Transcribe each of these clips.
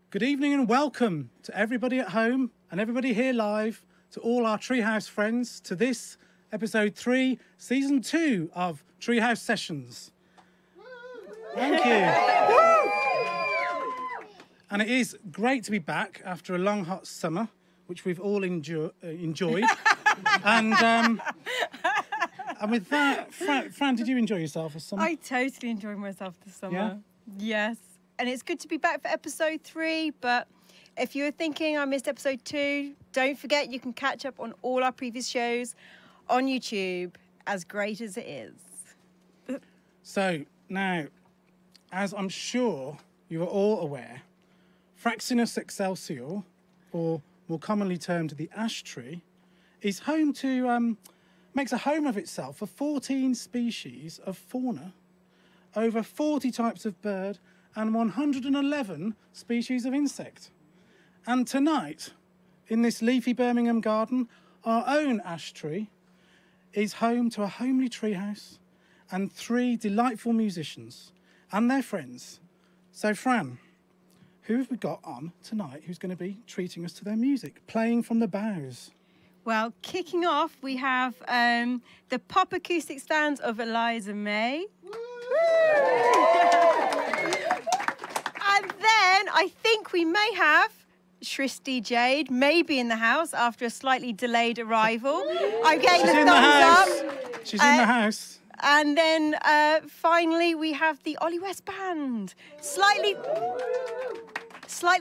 Good evening and welcome to everybody at home and everybody here live, to all our Treehouse friends, to this episode 3, season 2 of Treehouse Sessions. Thank you. And it is great to be back after a long hot summer, which we've all enjoyed. And with that, Fran, did you enjoy yourself this summer? I totally enjoyed myself this summer. Yeah? Yes. And it's good to be back for episode 3. But if you were thinking I missed episode 2, don't forget you can catch up on all our previous shows on YouTube, as great as it is. So now, as I'm sure you are all aware, Fraxinus excelsior, or more commonly termed the ash tree, is home to, makes a home of itself for 14 species of fauna, over 40 types of bird, and 111 species of insect. And tonight, in this leafy Birmingham garden, our own ash tree is home to a homely treehouse and 3 delightful musicians and their friends. So, Fran, who have we got on tonight who's going to be treating us to their music, playing from the boughs? Well, kicking off, we have the pop acoustic stands of Eliza May. And then I think we may have Christie Jade, maybe in the house after a slightly delayed arrival. I'm getting the thumbs up. She's in the house. And then finally we have the Ollie West band. Slightly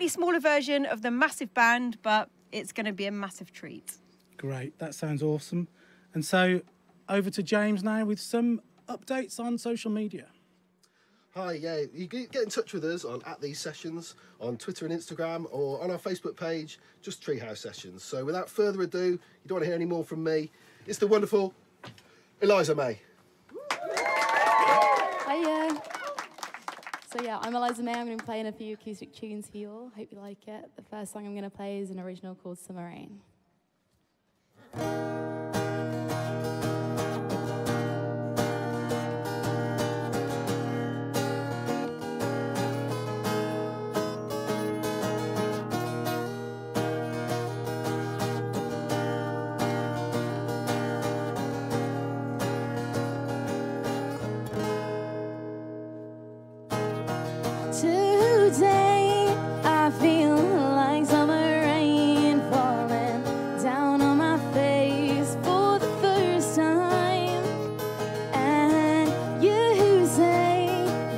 smaller version of the massive band, but it's going to be a massive treat. Great, that sounds awesome. And so over to James now with some updates on social media. Hi, yeah, you can get in touch with us on @these_sessions on Twitter and Instagram, or on our Facebook page, just Treehouse Sessions. So without further ado, you don't want to hear any more from me, it's the wonderful Eliza May. Hiya. So yeah, I'm Eliza May. I'm going to be playing a few acoustic tunes for you all. Hope you like it. The first song I'm going to play is an original called Summer Rain. Today I feel like summer rain falling down on my face for the first time. And you say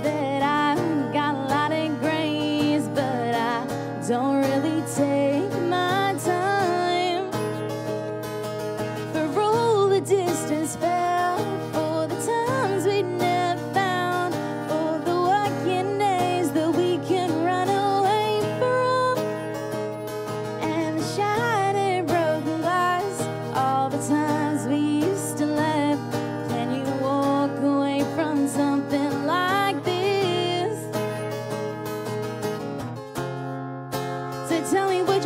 that I've got a lot of grace, but I don't really take my time. For all the distance fell, for the times we never found, for the working days that we can run away from, and the shattered broken glass, all the times we used to laugh. Can you walk away from something like this? So tell me what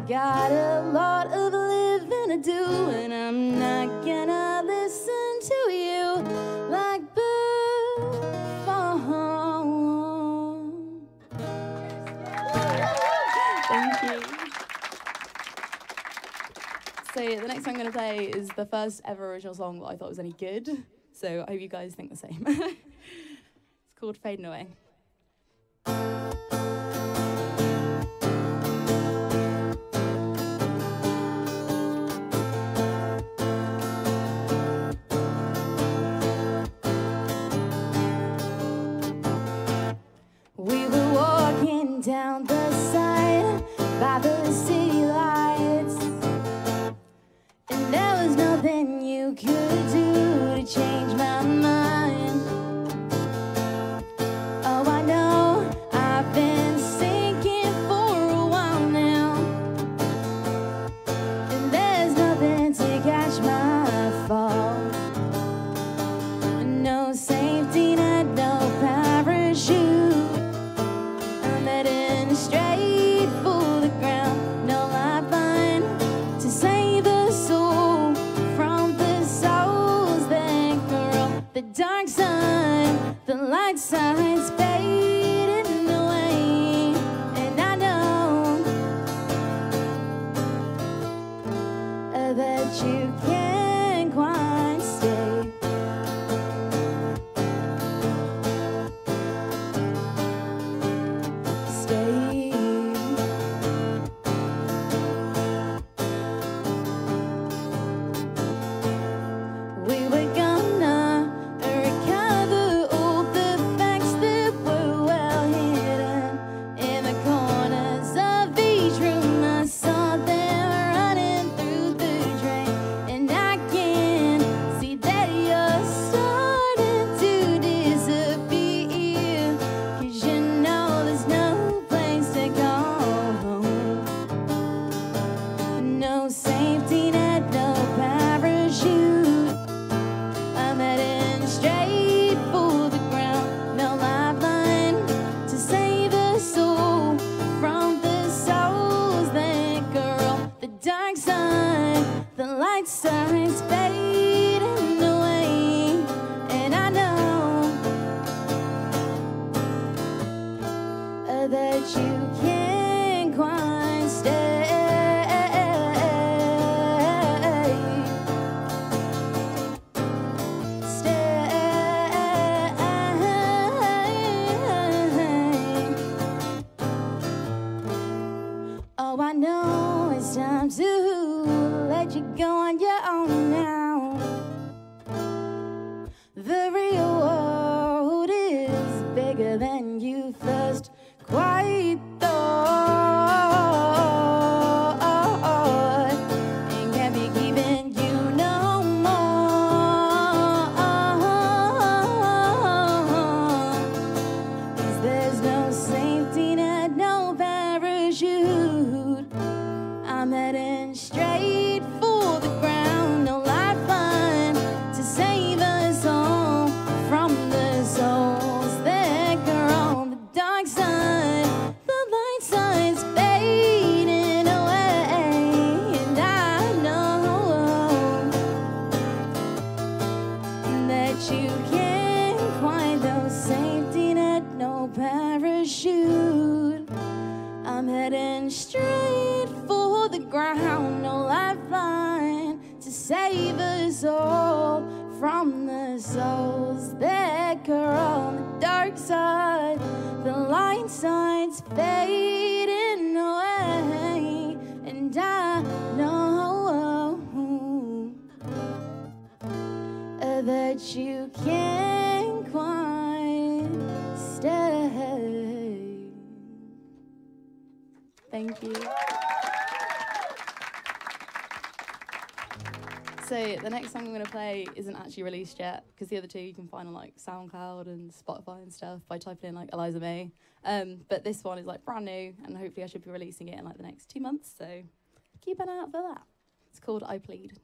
got a lot of living to do, and I'm not gonna listen to you like before. Thank you. So the next song I'm going to play is the first ever original song that I thought was any good. So I hope you guys think the same. It's called Fading Away. We were walking down the side by the city lights, and there was nothing you could do to change my mind. Oh, I know I've been sinking for a while now, and there's nothing to catch my fall. No safety net, no parachute. I'm heading straight for the ground. No lifeline to save a soul from the souls that grow. The dark side, the light side's fading away, and I know that you can't quite stay. Stay. We were gonna recover all the facts that were well hidden in the corners of each room. I saw them running through the drain, and I can see that you're starting to disappear, 'cause you know there's no place to go home. No safety net, no parachute. I'm heading straight for the ground. No lifeline to save a soul from the souls that grow. The dark side, the light side's fading away, and I know that you can't quite stay. Oh, I know it's time to let you go on your own now. The real world is bigger than you first quite thought, and can't be keeping you no more. 'Cause there's no safety net, no parachute. I'm heading straight for the ground. No lifeline to save us all from the souls that grow. The dark side, the light side's fading away, and I know that you can't quite. No safety net, no parachute. I'm heading straight for the ground. No lifeline to save us all from the souls that grow. On the dark side, the light side's fading away, and I know that you can't quite stay. Thank you. So the next song I'm going to play isn't actually released yet, because the other two you can find on like SoundCloud and Spotify and stuff by typing in like Eliza May. But this one is like brand new, and hopefully I should be releasing it in like the next 2 months. So keep an eye out for that. It's called I Plead.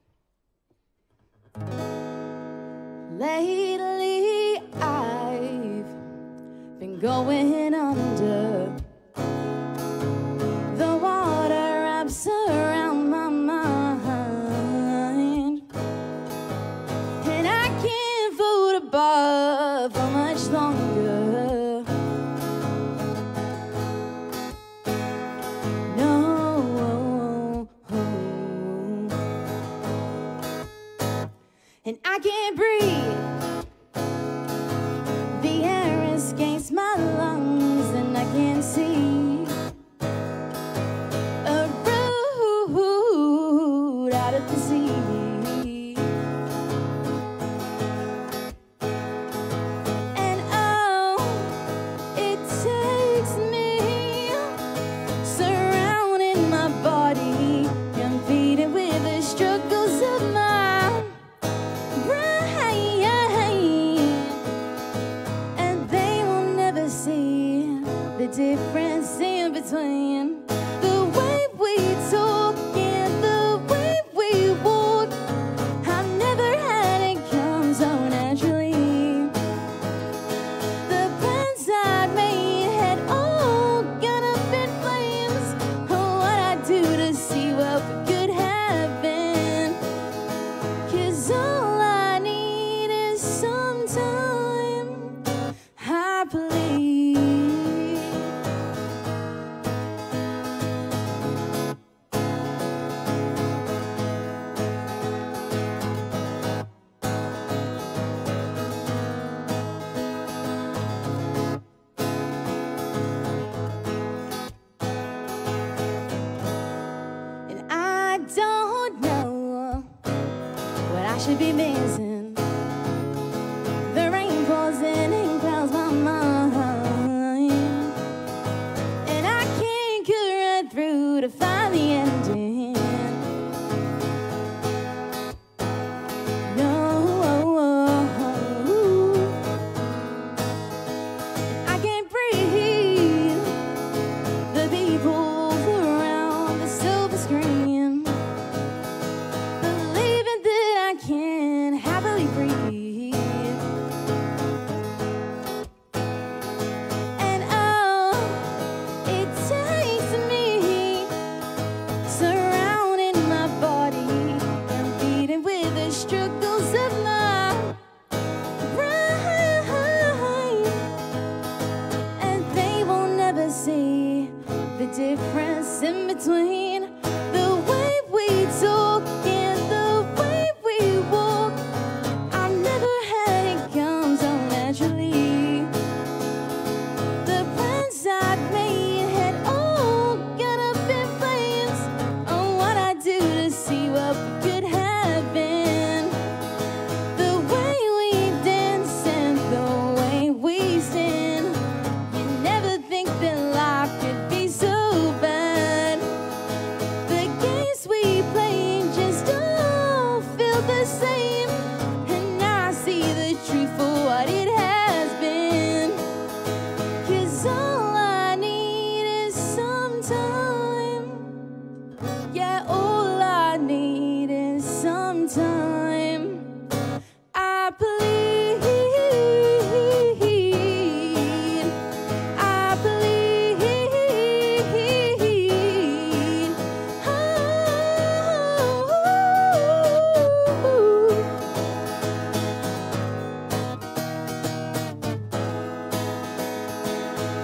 Lately I've been going under the water. I'm so I can't breathe. The air escapes my lungs and I can't see a road out of the sea. And oh, it takes me surrounding my body, competing with the struggles of my brain, and they will never see the difference in between the way we talk and the way we walk. I've never had it come so naturally. The plans I'd made had all gone up in flames. Oh, what I'd do to see what we could have been. 'Cause all I need is some time, I believe. And I don't know what I should be missing. The rain pours in and clouds my mind, and I can't get right through to find the ending. No, I can't breathe. The people around the silver screen, believing that I can happily breathe. And oh, it takes me surrounding my body, competing with the struggles of my brain, and they will never see the difference in between the way we talk and the way we walk. I've never had it come so naturally. The plans I'd made had all gone up in flames. Oh, what I'd do to see what we could have been. The way we dance and the way we stand. You never think that life could be so bad. The games we play just all feel the same. And now I see the truth for what it has been. 'Cause all I need is some time. Yeah, all I need is some time. I believe. I believe.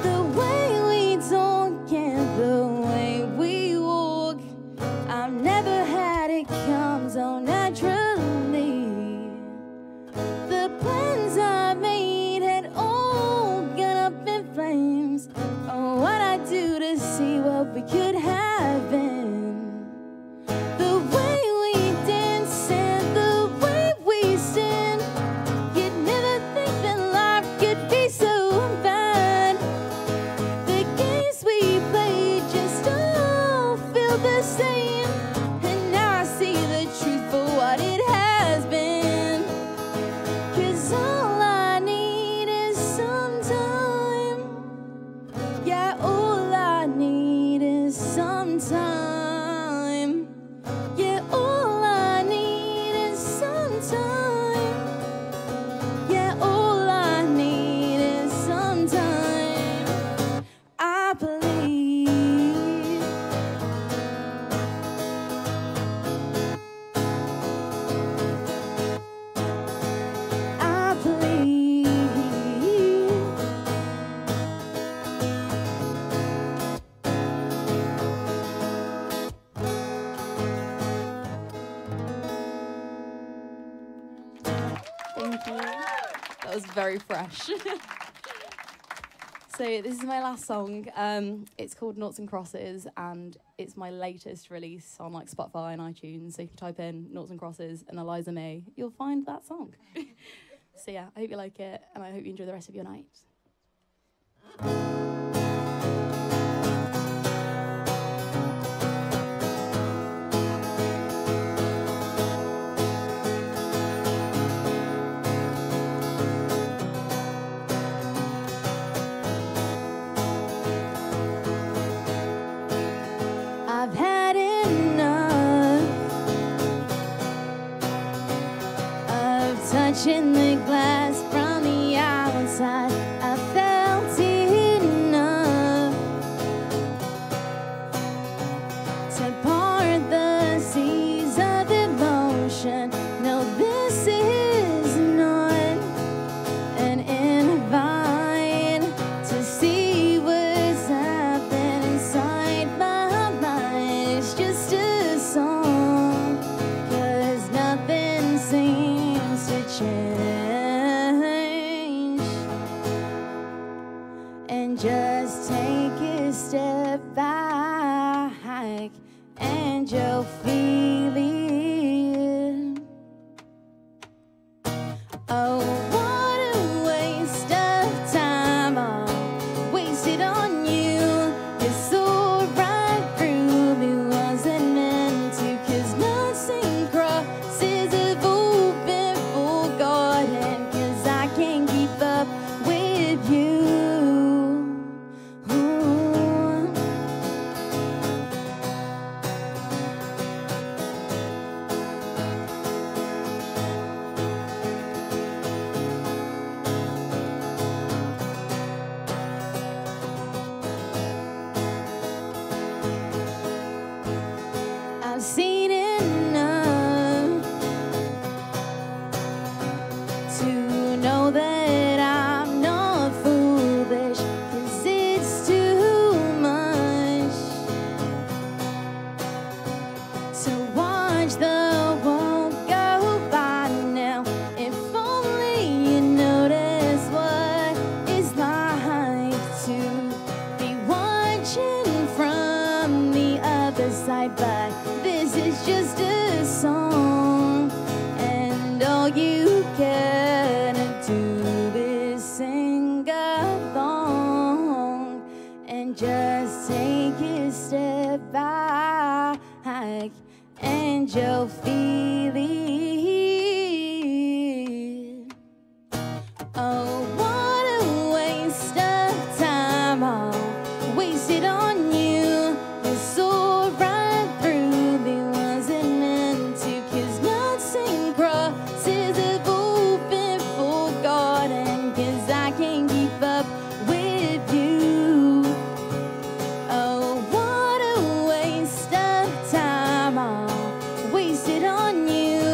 The way we talk and the way we walk, I've never had it come so naturally. The plans I made had all gone up in flames. Oh, what I'd do to see what we could have been. The way we dance and the way we stand. You'd never think that life could be so bad. The games we played just all feel the same. And now I see the truth for what it has been. 'Cause all I need is some time. Yeah, all I need is some time. Yeah, all I need is some time. Yeah, all I need is some time. I believe. I believe. was very fresh. So this is my last song. It's called Noughts and Crosses, and it's my latest release on like Spotify and iTunes. So if you type in Noughts and Crosses and Eliza May, you'll find that song. So yeah, I hope you like it, and I hope you enjoy the rest of your night. I've had enough of touching the glass from the outside. I felt enough to part the seas of emotion. No, this is not an invite to see what's happening inside my mind. It's just a song, 'cause nothing seems to change. And just take a step back and you'll feel it. Oh, what a waste of time. I'll waste it on you. It's all right through me, wasn't meant to. 'Cause nothing crosses have all been forgotten. 'Cause I can't keep up with you. Ooh. I've seen enough to know that I'm not foolish, 'cause it's too much to watch the world go by now. If only you notice what it's like to be watching from the other side. But this is just a song, and all you gotta do is sing along and just take a step back, and you'll feel it. Oh, what a waste of time. I'll waste it on you. It's all right through me, wasn't meant to. 'Cause nothing crosses have all been forgotten. 'Cause I can't keep up with you. Oh, what a waste of time. I'll waste it on you.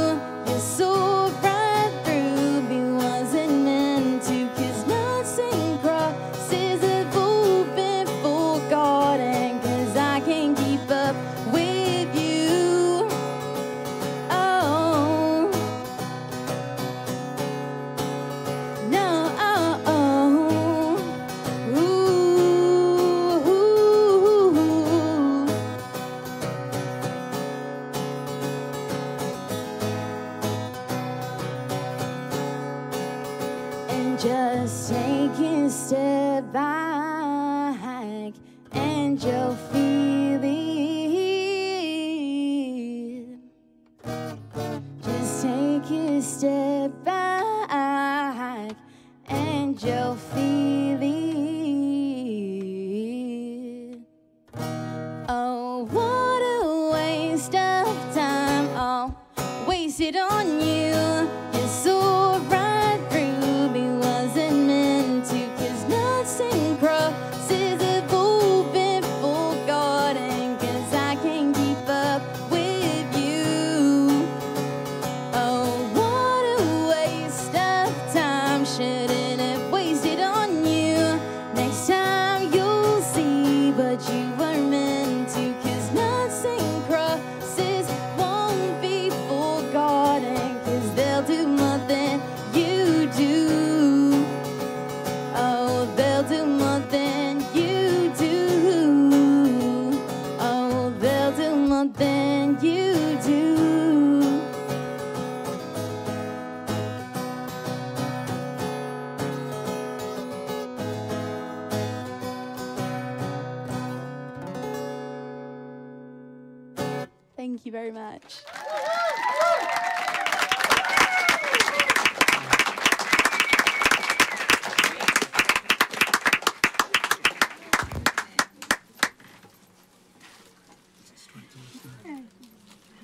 Thank you very much.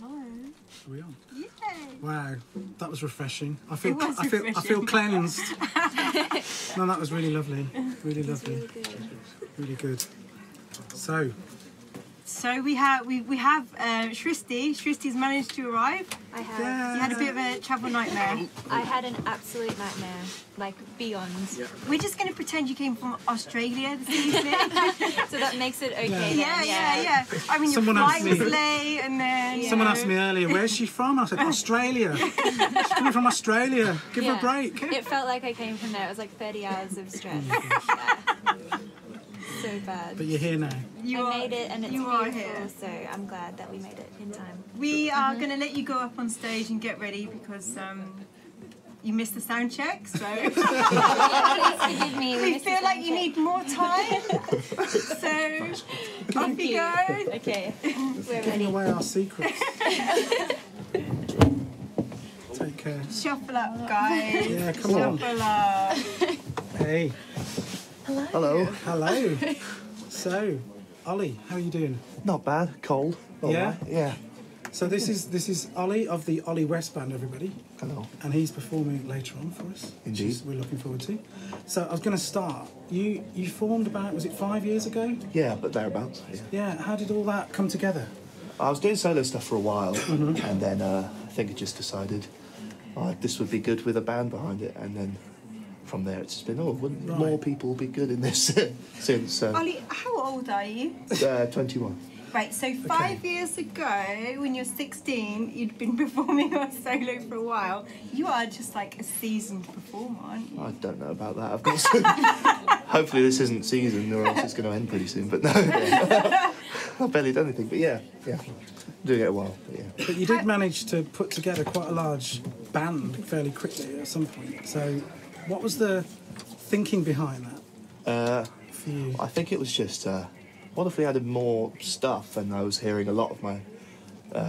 Are we on? Yay. Wow, that was refreshing. I It was I feel cleansed. No, that was really lovely. Really lovely. Really good. So we have Shristi. Shristi's managed to arrive. I have. Yeah. You had a bit of a travel nightmare. I had an absolute nightmare, like beyond. We're just going to pretend you came from Australia this evening. So that makes it okay. then, Yeah. I mean, your Someone flight asked was me- late, and then Someone asked me earlier, where's she from? I said, Australia. She's coming from Australia. Give her a break. It felt like I came from there. It was like 30 hours of stress. Yeah. So bad. But you're here now. I made it, and it's you beautiful. are here. So I'm glad that we made it in time. We are going to let you go up on stage and get ready because you missed the sound check. So Please forgive me. we missed the feel like sound you check. need more time. So off you go. Okay, we're Giving ready. away our secrets. Take care. Shuffle up, guys. Yeah, come on. Shuffle up. Hey. Hello. Hello. So, Ollie, how are you doing? Not bad. Cold. All Yeah? right. Yeah. So this is Ollie of the Ollie West band, everybody. Hello. And he's performing later on for us. which Indeed. is- we're looking forward to. So I was going to start. You formed about, was it 5 years ago? Yeah, but thereabouts. Yeah. Yeah. How did all that come together? I was doing solo stuff for a while, and then I think I just decided this would be good with a band behind it, and then from there it's just been, wouldn't Right. more people be good in this since Ollie, how old are you? 21. Right, so 5 years ago, when you're 16, you'd been performing on solo for a while. You are just like a seasoned performer, aren't you? I don't know about that. I've got some... Hopefully this isn't season, or else it's going to end pretty soon. But no, yeah. I've barely done anything. But yeah, doing it a while. But yeah. But you did manage to put together quite a large band fairly quickly at some point. So what was the thinking behind that for you? I think it was just, what if we added more stuff? And I was hearing a lot of my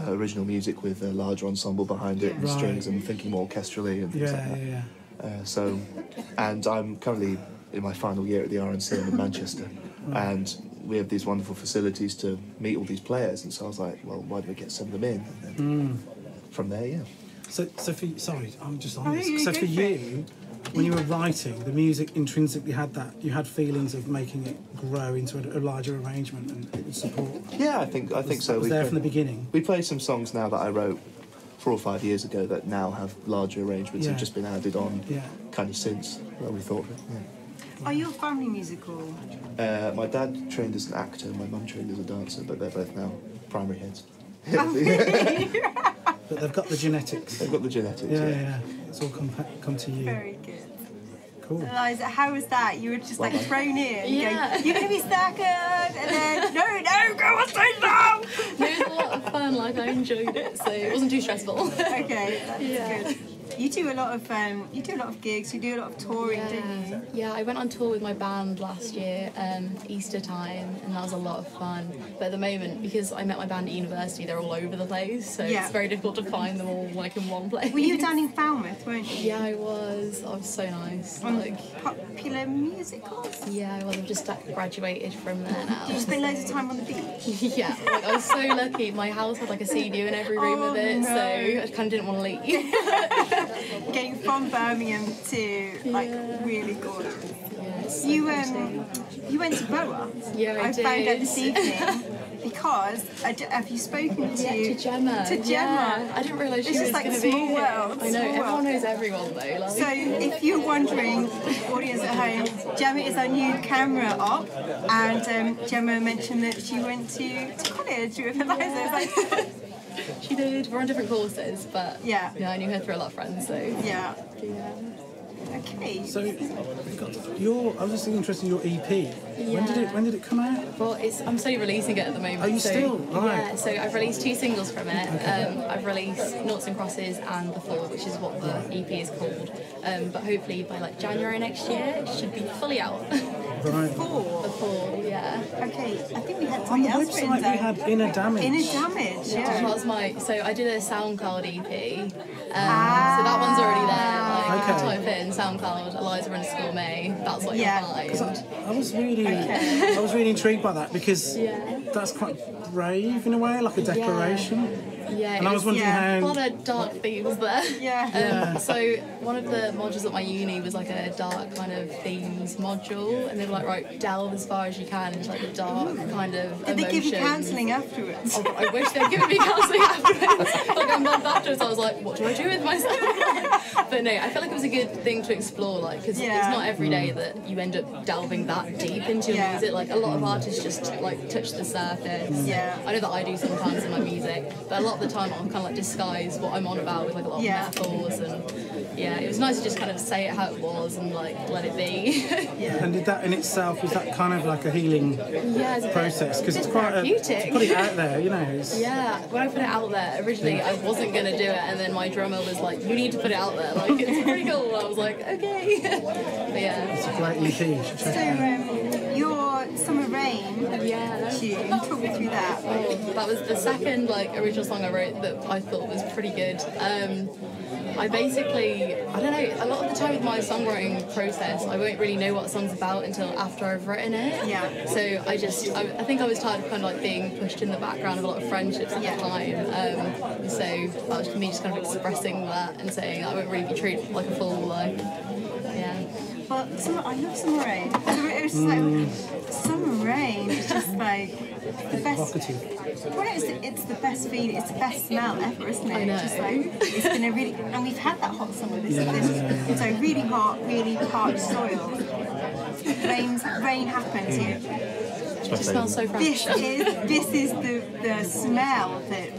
original music with a larger ensemble behind it, and Right. strings, and thinking more orchestrally and things like that. Yeah. And I'm currently in my final year at the RNC in Manchester, and we have these wonderful facilities to meet all these players. And so I was like, well, why don't we get some of them in? And then from there, yeah. So sorry, I'm just on Oh, this. you So go for for it. you, when you were writing, the music intrinsically had that. You had feelings of making it grow into a larger arrangement and it would support. Yeah, I think so. It was there from the beginning. We play some songs now that I wrote 4 or 5 years ago that now have larger arrangements and Yeah. just been added on Yeah. kind of since we thought of it. Are your family musical? Yeah. My dad trained as an actor, my mum trained as a dancer, but they're both now primary heads. But they've got the genetics. They've got the genetics. Yeah. It's all come to you. Very good. Cool. Eliza, how was that? You were just like Well, thrown in. Yeah. Going, you're going to be second. And then, no, go on stage now. It was a lot of fun, like I enjoyed it, so it wasn't too stressful. Okay, that's Yeah. good. You do a lot of gigs. You do a lot of touring, don't you? Yeah, I went on tour with my band last year, Easter time, and that was a lot of fun. But at the moment, because I met my band at university, they're all over the place, so Yeah. it's very difficult to find them all like in one place. Were you down in Falmouth, weren't you? Yeah, I was. I was so nice. On Like, popular musicals? yeah, well, I've just graduated from there now. Did you spend loads of time on the beach? Yeah, like I was so lucky. My house had like a sea view in every room of it, no. so I kind of didn't want to leave. Getting from Birmingham to like really gorgeous. You went to Boa. Yeah, I did. found out this evening because have you spoken to? Yeah, to Gemma. To Gemma. Yeah, I didn't realise she It's was just like going to be small here. world, I know, small everyone world. knows everyone though. Like. So if you're wondering, audience at home, Gemma is our new camera op, and Gemma mentioned that she went to college with Eliza. It's like, She did. We're on different courses, but Yeah. I knew her through a lot of friends, so yeah. yeah. Okay. So we've got I was just interested in your EP. When did it come out? Well, I'm still releasing it at the moment. Are you so, still? Right. Yeah, so I've released 2 singles from it. I've released Noughts and Crosses and The Fall, which is what the EP is called. But hopefully by like January next year, it should be fully out. Right. The Fall, yeah. Okay, I think we had On something the else written website, we down. had Inner Damage. Inner Damage, yeah. That was so I did a SoundCloud EP. So that one's already there. Like, Okay. if you type in SoundCloud, Eliza_May, that's what you'll find. I was really intrigued by that because that's quite brave in a way, like a declaration. Yeah, And I was wondering a how. lot of dark themes there. Yeah. So one of the modules at my uni was like a dark kind of themes module, and they were like, right, delve as far as you can into like the dark kind of Did they give you emotions. counselling afterwards? Oh, I wish they'd given me counselling afterwards. Like a month afterwards, I was like, what do I do with myself? But no, I feel like it was a good thing to explore, like, because it's not every day that you end up delving that deep into your music. Like, a lot of artists just like touch the surface. Yeah. I know that I do sometimes in my music, but a lot of the time I'll kind of like disguise what I'm on about with like a lot of metaphors, and it was nice to just kind of say it how it was and like let it be. And did that in itself, was that kind of like a healing process? Because it's quite therapeutic. to put it out there, you know. When I put it out there, originally I wasn't going to do it, and then my drummer was like, you need to put it out there, like it's pretty cool. I was like, okay. But It's a great EP, you should check it out. So, your Summer Rain tune, talk me through that. Oh, that was the second like original song I wrote that I thought was pretty good. I basically, I don't know, a lot of the time with my songwriting process, I won't really know what a song's about until after I've written it. Yeah. So I think I was tired of kind of like being pushed in the background of a lot of friendships at the time. So that was me just kind of expressing that and saying I won't really be treated like a fool, like, Well, I love Summer Rain. It was just like, Summer Rain is just like the best. Well, it's the best feeling, it's the best smell ever, isn't it? I know. It's just like, it's been a really, and we've had that hot summer. It's a really hot, really parched soil. Rain happens here. It just smells so fresh. This is the smell that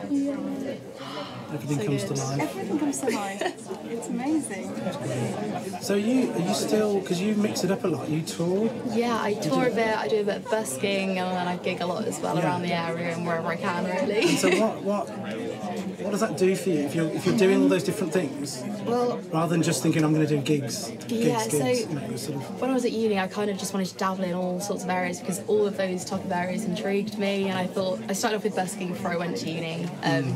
Everything comes to life. everything comes to life. It's amazing. So are you still, because you mix it up a lot, you tour? Yeah, I tour a bit, I do a bit of busking, and then I gig a lot as well around the area and wherever I can, really. And so what does that do for you if you're doing all those different things? Well, rather than just thinking I'm going to do gigs. So you know, sort of. when I was at uni, I kind of just wanted to dabble in all sorts of areas because all of those type of areas intrigued me, and I thought I started off with busking before I went to uni,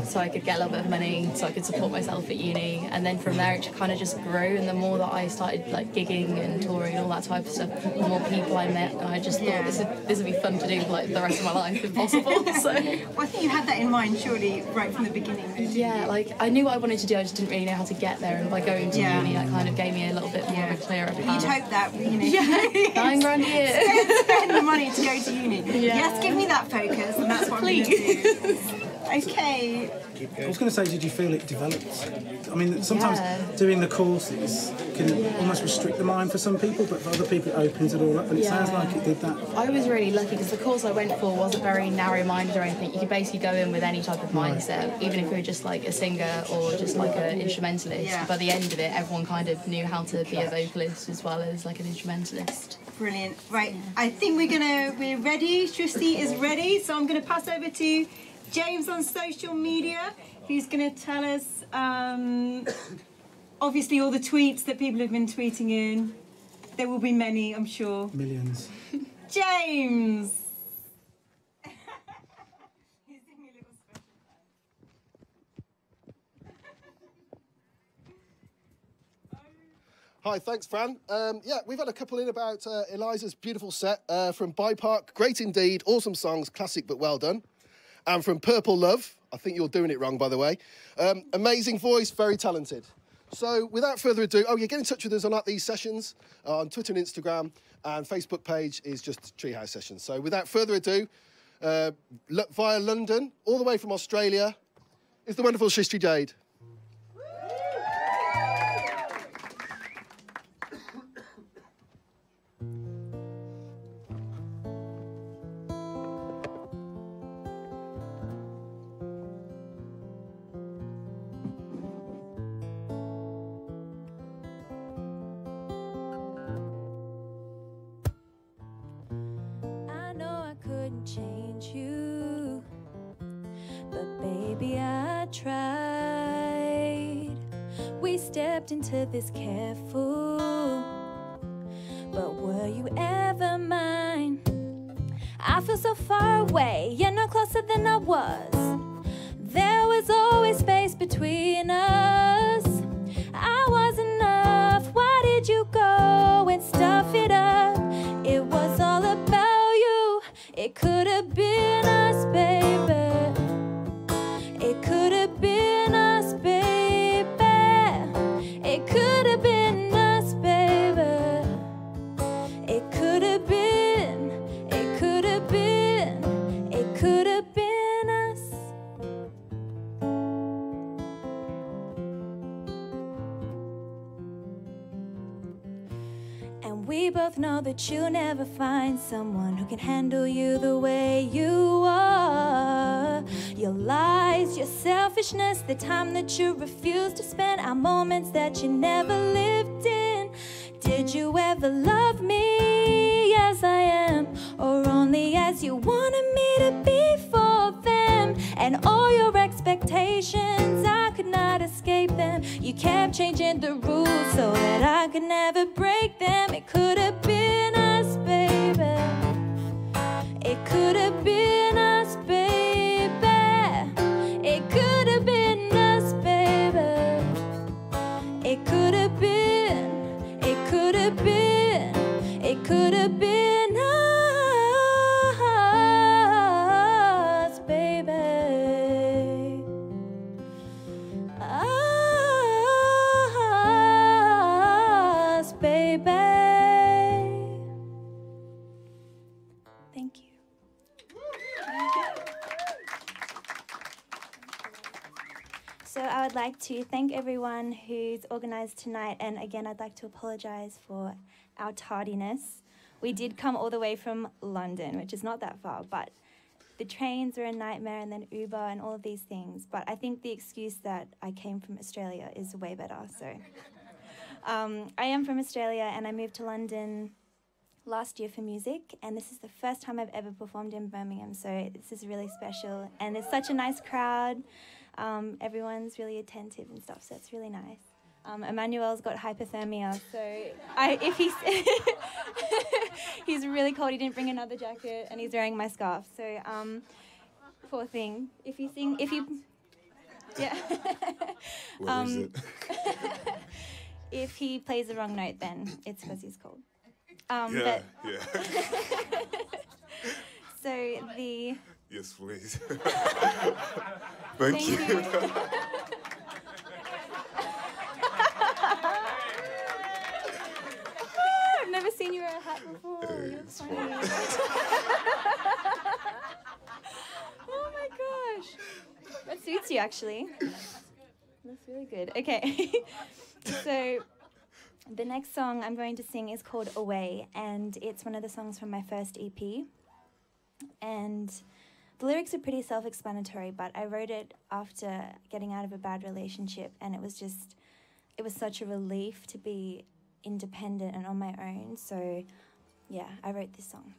so I could get a little bit of money, so I could support myself at uni, and then from there it kind of just grew. And the more that I started like gigging and touring and all that type of stuff, the more people I met, and I just thought this would be fun to do for like the rest of my life if possible. So well, I think you had that in mind, surely, right from the beginning. Yeah, like I knew what I wanted to do, I just didn't really know how to get there, and by going to uni that kind of gave me a little bit more of a clearer path. You'd hope that, you know. $9 grand a year. Spend the money to go to uni. Yes, give me that focus, and that's what I'm going to do. Okay. I was going to say, did you feel it developed? I mean, sometimes doing the courses can almost restrict the mind for some people, but for other people it opens it all up, and it sounds like it did that. I was really lucky because the course I went for wasn't very narrow-minded or anything. You could basically go in with any type of mindset, even if you were just like a singer or just like an instrumentalist. Yeah. By the end of it, everyone kind of knew how to be a vocalist as well as like an instrumentalist. Brilliant. Right, I think we're ready. Shristi is ready, so I'm going to pass over to James on social media, who's going to tell us, obviously, all the tweets that people have been tweeting in. There will be many, I'm sure. Millions. James! Hi, thanks, Fran. We've had a couple in about Eliza's beautiful set from By Park. Great indeed, awesome songs, classic but well done. And from Purple Love, I think you're doing it wrong, by the way. Amazing voice, very talented. So without further ado, get in touch with us on At These Sessions on Twitter and Instagram, and Facebook page is just Treehouse Sessions. So without further ado, via London, all the way from Australia, is the wonderful Christie Jade. Change you, but baby, I tried. We stepped into this careful, but were you ever mine? I feel so far away, you're no closer than I was. There was always space between us. I was enough, why did you go and stuff it up? It was all about you, it could have been us, baby. It could have been us, baby. It could have been us, baby. It could have been, it could have been, it could have been us. And we both know that you'll never find someone who can handle you the way you are. Your lies, your selfishness, the time that you refuse to spend, our moments that you never lived in. Did you ever love me as I am, or only as you wanted me to be for them? And all your expectations, I could not escape them. You kept changing the rules so that I could never break them. It could have been us, baby. It could have been us, baby. It could have been us, baby. It could have been, it could have been, it could have been us, baby. Us, baby. Thank you. So I would like to thank everyone who's organised tonight, and again I'd like to apologise for our tardiness. We did come all the way from London, which is not that far, but the trains were a nightmare, and then Uber and all of these things. But I think the excuse that I came from Australia is way better. So I am from Australia, and I moved to London last year for music, and this is the first time I've ever performed in Birmingham, so this is really special, and it's such a nice crowd. Everyone's really attentive and stuff, so it's really nice. Emmanuel's got hypothermia, so if he's he's really cold, he didn't bring another jacket, and he's wearing my scarf, so poor thing. If you yeah. What is it? If he plays the wrong note, then it's because he's cold. Yeah. So the... Yes, please. Thank you. I've never seen you wear a hat before. Hey, You're it's funny. fine. Oh my gosh. That suits you, actually. That's really good. Okay. So the next song I'm going to sing is called Away, and it's one of the songs from my first EP. And the lyrics are pretty self-explanatory, but I wrote it after getting out of a bad relationship, and it was such a relief to be independent and on my own. So yeah, I wrote this song.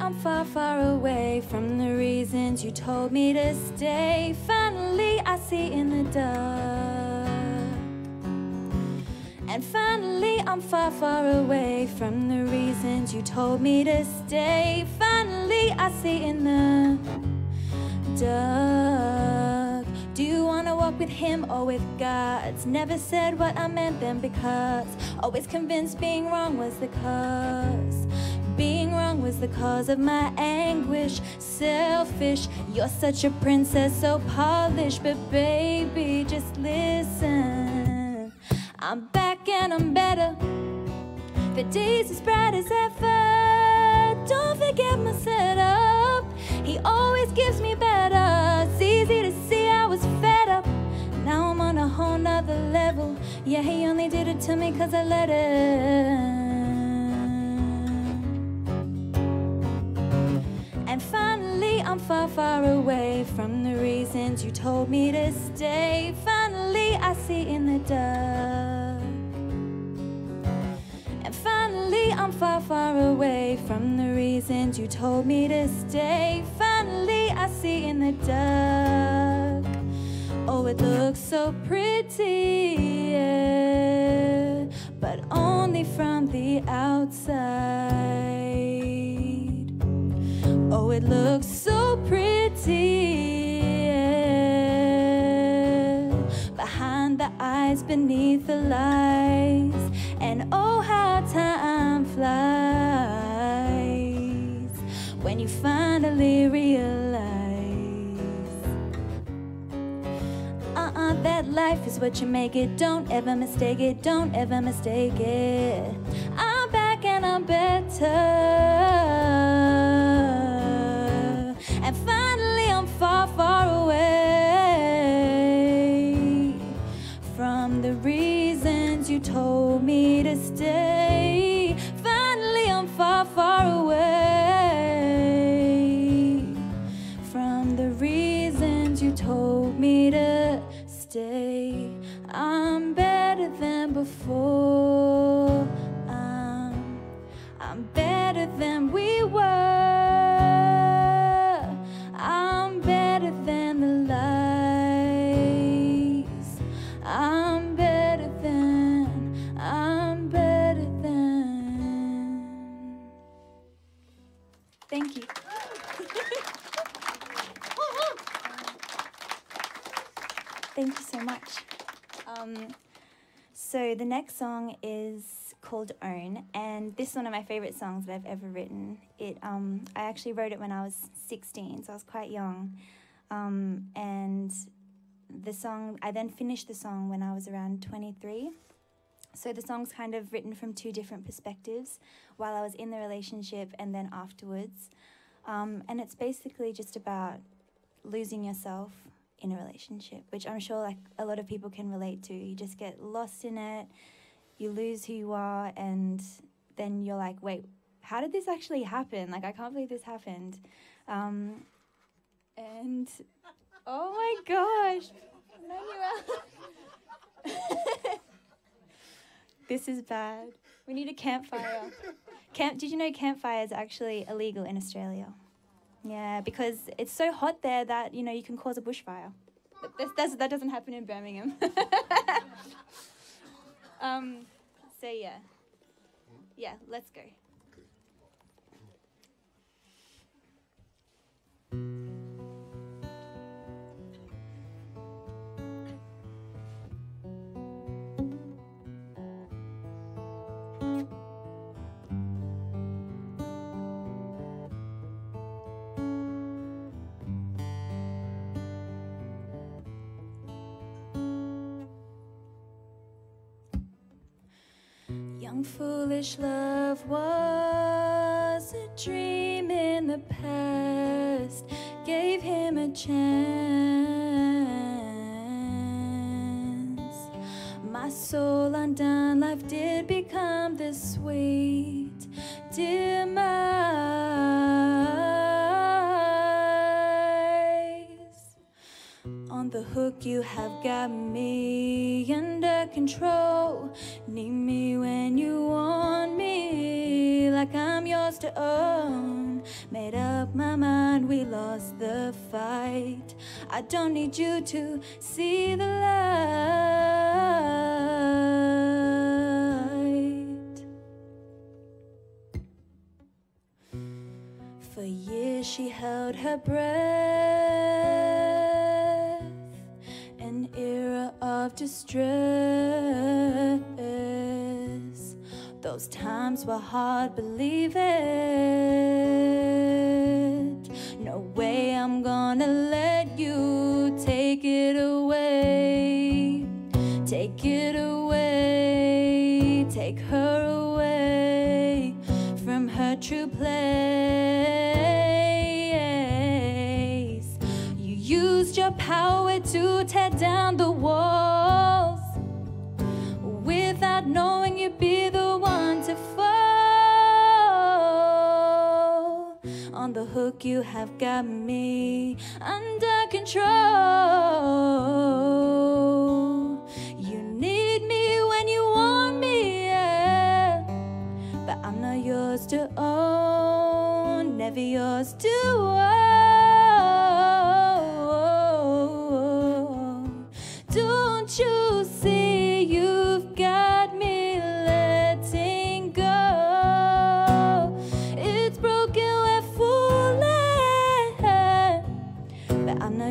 I'm far, far away from the reasons you told me to stay. Finally, I see in the dark. And finally, I'm far, far away from the reasons you told me to stay. Finally, I see in the dark. Do you wanna walk with him or with God? Never said what I meant then, because always convinced being wrong was the cause. Being wrong was the cause of my anguish. Selfish, you're such a princess, so polished. But baby, just listen. I'm back and I'm better. The day's as bright as ever. Don't forget my setup. He always gives me better. It's easy to see I was fed up. Now I'm on a whole nother level. Yeah, he only did it to me cause I let him. And finally, I'm far, far away from the reasons you told me to stay. Finally, I see in the dark. And finally, I'm far, far away from the reasons you told me to stay. Finally, finally I see in the dark. Oh, it looks so pretty, yeah, but only from the outside. Oh, it looks so pretty, yeah, behind the eyes, beneath the lies. And oh, how time flies when you finally realize that life is what you make it. Don't ever mistake it, don't ever mistake it. I'm back and I'm better, and finally I'm far, far away from the reasons you told me to stay. Finally I'm far, far away from the reasons you told me to stay. I'm better than before. I'm better than we were. I'm better than the lies. I'm better than. Thank you. Thank you so much. So the next song is called Own, and this is one of my favourite songs that I've ever written. I actually wrote it when I was 16, so I was quite young. And the song, I then finished the song when I was around 23. So the song's kind of written from two different perspectives, while I was in the relationship and then afterwards. And it's basically just about losing yourself in a relationship, which I'm sure like a lot of people can relate to. You just get lost in it, you lose who you are, and then you're like, wait, how did this actually happen? Like, I can't believe this happened. And oh my gosh, Emmanuel. This is bad. We need a campfire. Did you know campfires are actually illegal in Australia? Yeah, because it's so hot there that, you know, you can cause a bushfire. But that doesn't happen in Birmingham. So yeah. Yeah, let's go. Young foolish love was a dream in the past, gave him a chance. My soul undone, life did become this sweet demise. On the hook you have got me under control. Need me when you want me, like I'm yours to own. Made up my mind, we lost the fight. I don't need you to see the light. For years she held her breath, an era of distress. Those times were hard, believe it. No way I'm gonna let you take it away. Take it away. Take her away from her true place. You used your power to tear down the walls without knowing you'd be the one to fall. On the hook you have got me under control. You need me when you want me, yeah, but I'm not yours to own, never yours to own.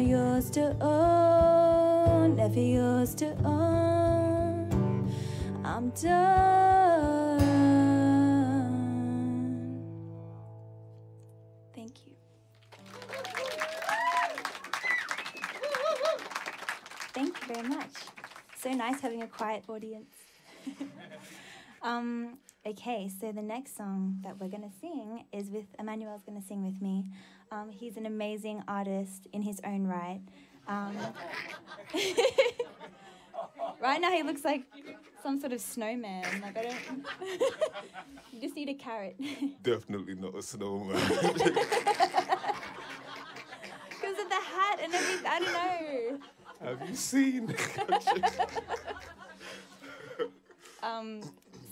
yours to own, never yours to own. I'm done. Thank you. Thank you very much. So nice having a quiet audience. Okay, so the next song that we're going to sing is with Emmanuel's going to sing with me. He's an amazing artist in his own right. Right now he looks like some sort of snowman. Like I don't. You just need a carrot. Definitely not a snowman. Because of the hat and everything. I don't know. Have you seen?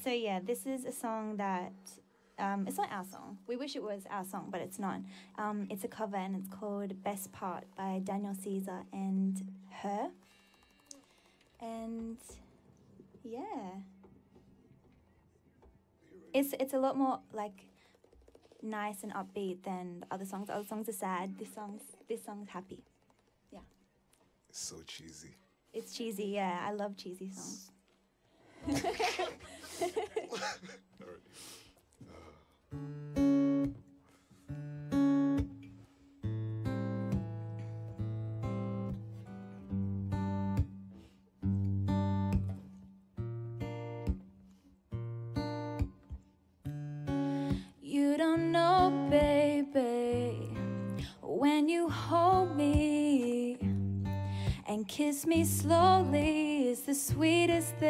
So yeah, this is a song that it's not our song. We wish it was our song, but it's not. It's a cover and it's called Best Part by Daniel Caesar and Her. And yeah, it's a lot more like nice and upbeat than the other songs. The other songs are sad. This song's happy. Yeah. It's so cheesy. It's cheesy, yeah. I love cheesy songs. All You don't know, baby, when you hold me and kiss me slowly is the sweetest thing.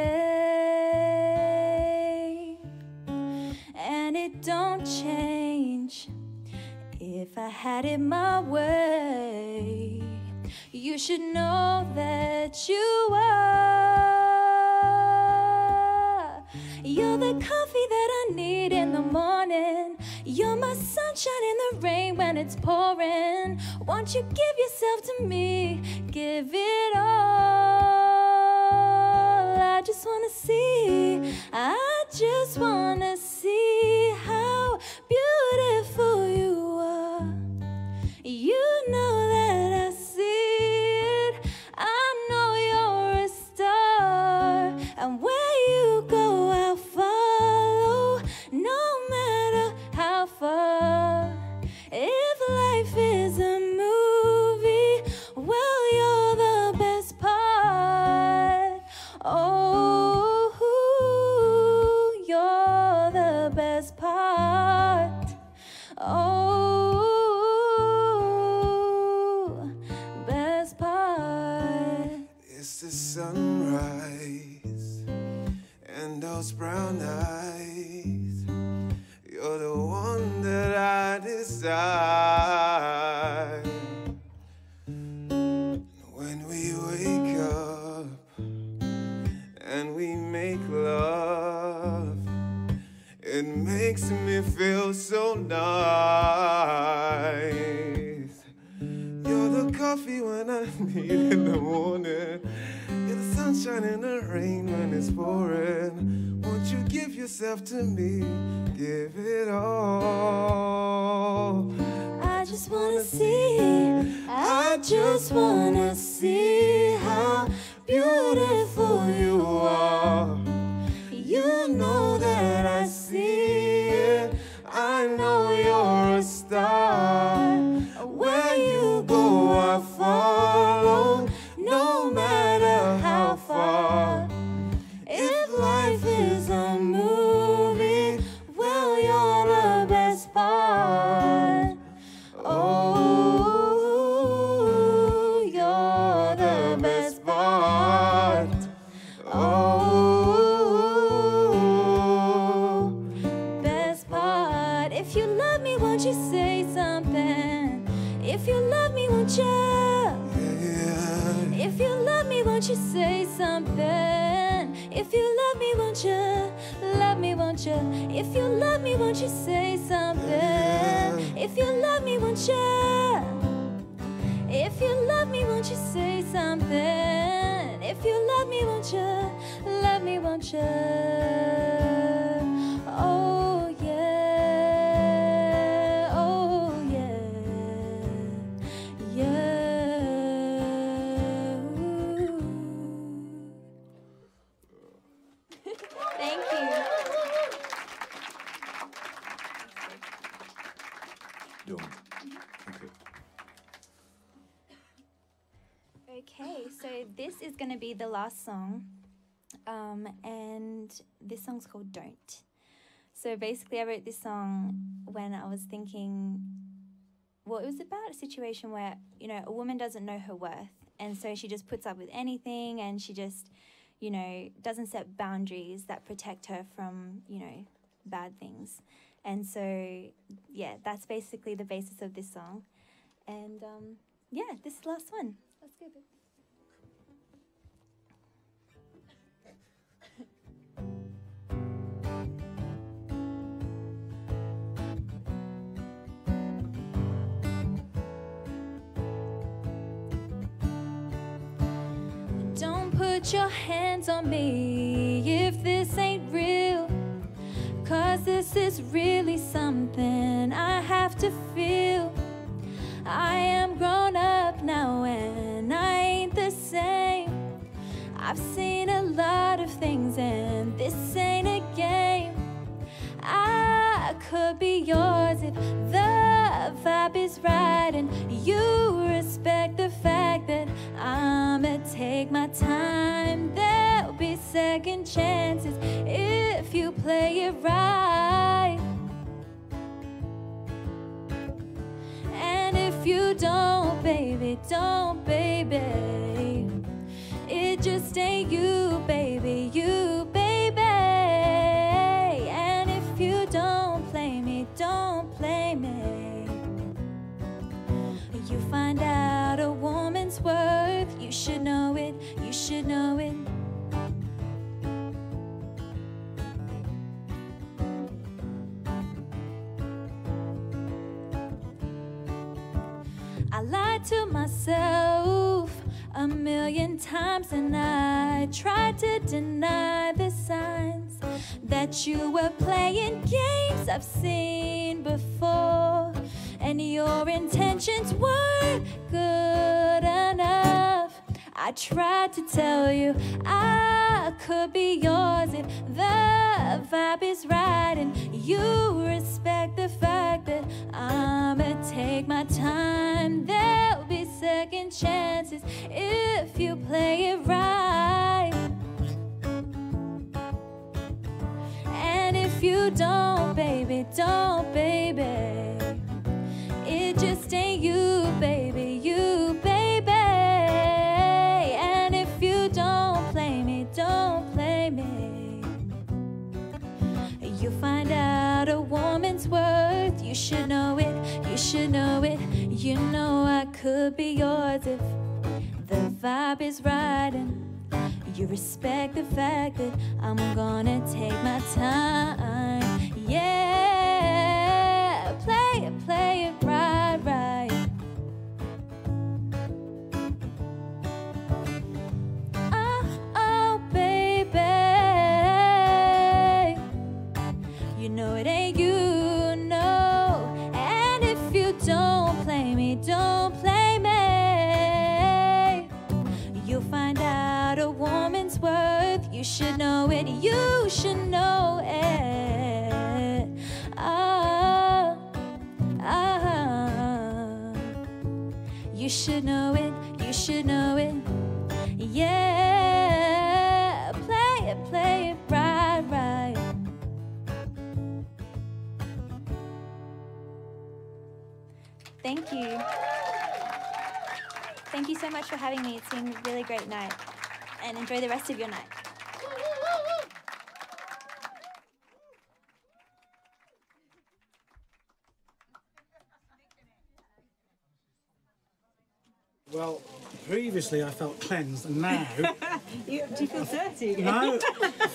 And it don't change if I had it my way. You should know that you are. You're the coffee that I need in the morning. You're my sunshine in the rain when it's pouring. Won't you give yourself to me? Give it all. I just wanna see. I just wanna see how beautiful you are. You know that I see it. I know you're a star. And where you go, I'll follow, no matter how far. If life is a movie, well, you're the best part. Oh, you're the best part. Oh, best part. It's the sunrise and those brown eyes. You're the one that I desire. When we wake up and we make love, it makes me feel so nice. You're the coffee when I need in the morning. You're the sunshine in the rain when it's pouring. Won't you give yourself to me? Give it all. I just wanna see. I just wanna see how beautiful you are. You know that I see it. I know you're a star. Where you go, I follow, no matter how far. If life is a movie, well, you're the best part. Oh, you're the best part. Oh, best part. If you love me, won't you say something? If you love me, won't you? If you love me, won't you say something? If you love me, won't you? Love me, won't you? If you love me, won't you say something? If you love me, won't you? If you love me, won't you say something? If you love me, won't you? Love me, won't you? Oh yeah, oh yeah, yeah. Okay, so this is going to be the last song, and this song's called Don't. So basically I wrote this song when I was thinking, well, it was about a situation where, you know, a woman doesn't know her worth, and so she just puts up with anything, and she just, you know, doesn't set boundaries that protect her from, you know, bad things. And so, yeah, that's basically the basis of this song. And, yeah, this is the last one. Let's go, babe. Don't put your hands on me if this ain't real, 'cause this is really something I have to feel. I am grown up now and I ain't the same. I've seen a lot of things and this ain't a game. I could be yours if the vibe is right and you respect the fact that I'ma take my time. There'll be second chances if you play it right. And if you don't, baby, don't, baby, it just ain't you, baby, you, baby. And if you don't play me, don't play me, you find out a woman's worth. You should know it, you should know it. I lied to myself a million times and I tried to deny the signs that you were playing games I've seen before, and your intentions weren't good enough. I tried to tell you I could be yours if the vibe is right and you respect the fact that I'ma take my time. There'll be second chances if you play it right. And if you don't, baby, don't, baby, it just ain't you, baby, you, baby. And if you don't play me, don't play me, you find out a woman's worth. You should know it, you should know it. You know I could be yours if the vibe is right and you respect the fact that I'm gonna take my time. Yeah, play it right, right. Oh, baby, you know it ain't you, no. And if you don't play me, don't play me, you'll find out a woman's worth. You should know it, you should know it. Oh, oh, you should know it, you should know it. Yeah, play it right, right. Thank you. Thank you so much for having me. It's been a really great night. And enjoy the rest of your night. Well, previously I felt cleansed, and now Do you feel dirty? no, I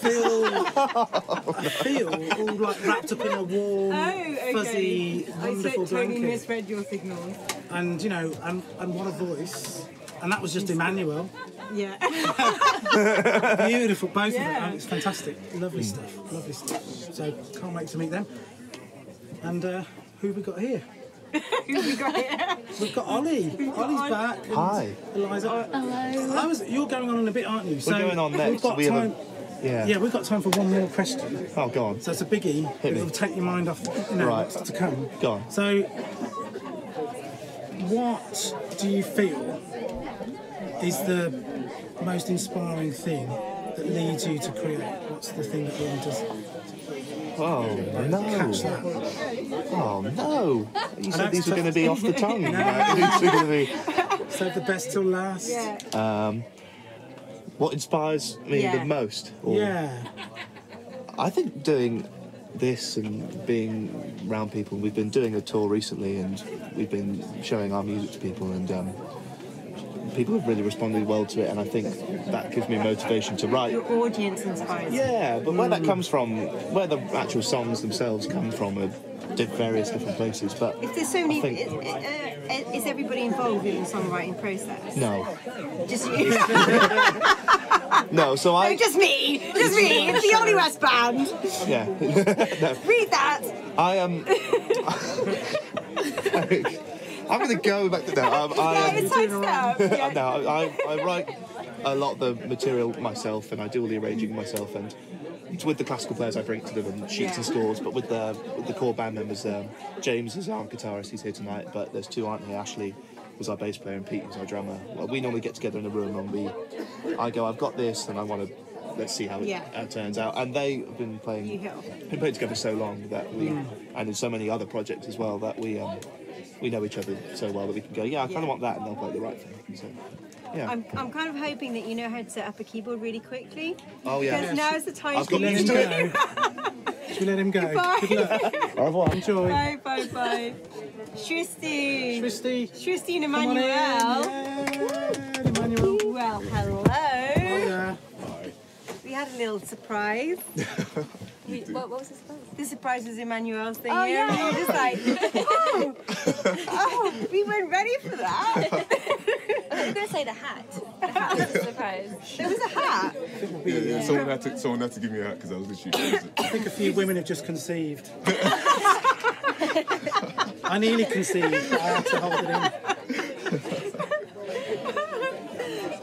feel all like wrapped up in a warm, fuzzy, wonderful totally blanket. misread your signals. And you know, and what a voice! And that was just Emmanuel. Yeah. Beautiful, both Yeah. of them. It's fantastic, lovely stuff, lovely stuff. So can't wait to meet them. And who have we got here? We've got Ollie. Ollie's back. And Hi. Eliza. Hello. You're going on in a bit, aren't you? We're going on next. We've got We have a- time. Yeah. Yeah, we've got time for one more question. Oh, go on. So it's a biggie. Hit me. It'll take your mind off, you know, Right. what's to come. Go on. So, what do you feel is the most inspiring thing that leads you to create? What's the thing that really does Oh no! catch that? Oh no! You know said these it's were going to be off the tongue. These were going to be. Save the best till last? What inspires me Yeah. the most? Or- Yeah. I think doing this and being around people. We've been doing a tour recently, and we've been showing our music to people, and people have really responded well to it. And I think that gives me motivation to write. Your audience inspires you. Yeah, but where that comes from, where the actual songs themselves come from, are various different places. But If there's so many, I think- is everybody involved in the songwriting process? no, Just you. no. So I, No, just me. Just me. It's the Ollie West band. yeah. Read that. I am. I'm going to go back to that. It's time stuff. Yeah. No, I write a lot of the material myself, and I do all the arranging myself. And it's with the classical players I bring to them and sheets and scores. But with the core band members, James is our guitarist. He's here tonight. But there's two aren't here. Ashley was our bass player, and Pete was our drummer. Well, we normally get together in a room, and I go, I've got this, and I want to. Let's see how it turns out. And they have been playing together so long that and in so many other projects as well, that we know each other so well that we can go, I kind of want that, and they'll play the right thing. So, yeah. I'm kind of hoping that you know how to set up a keyboard really quickly. Oh yeah. Because now is the time I've for got you Let him to go. Should we let him go? Bye. Good luck. Au revoir. Enjoy. Bye. Shristi. Shristi. and Come on in. Emmanuel. Yeah, Emmanuel. Well, hello. Yeah. We had a little surprise. What was the surprise? The surprise was Emmanuel's thing. Oh, here. yeah. We were just like, we weren't ready for that. I was going to say the hat. The hat was a surprise. There was a hat. Yeah. Someone had to give me a hat because I was literally. I think a few women have just conceived. I nearly conceived, but I had to hold it in.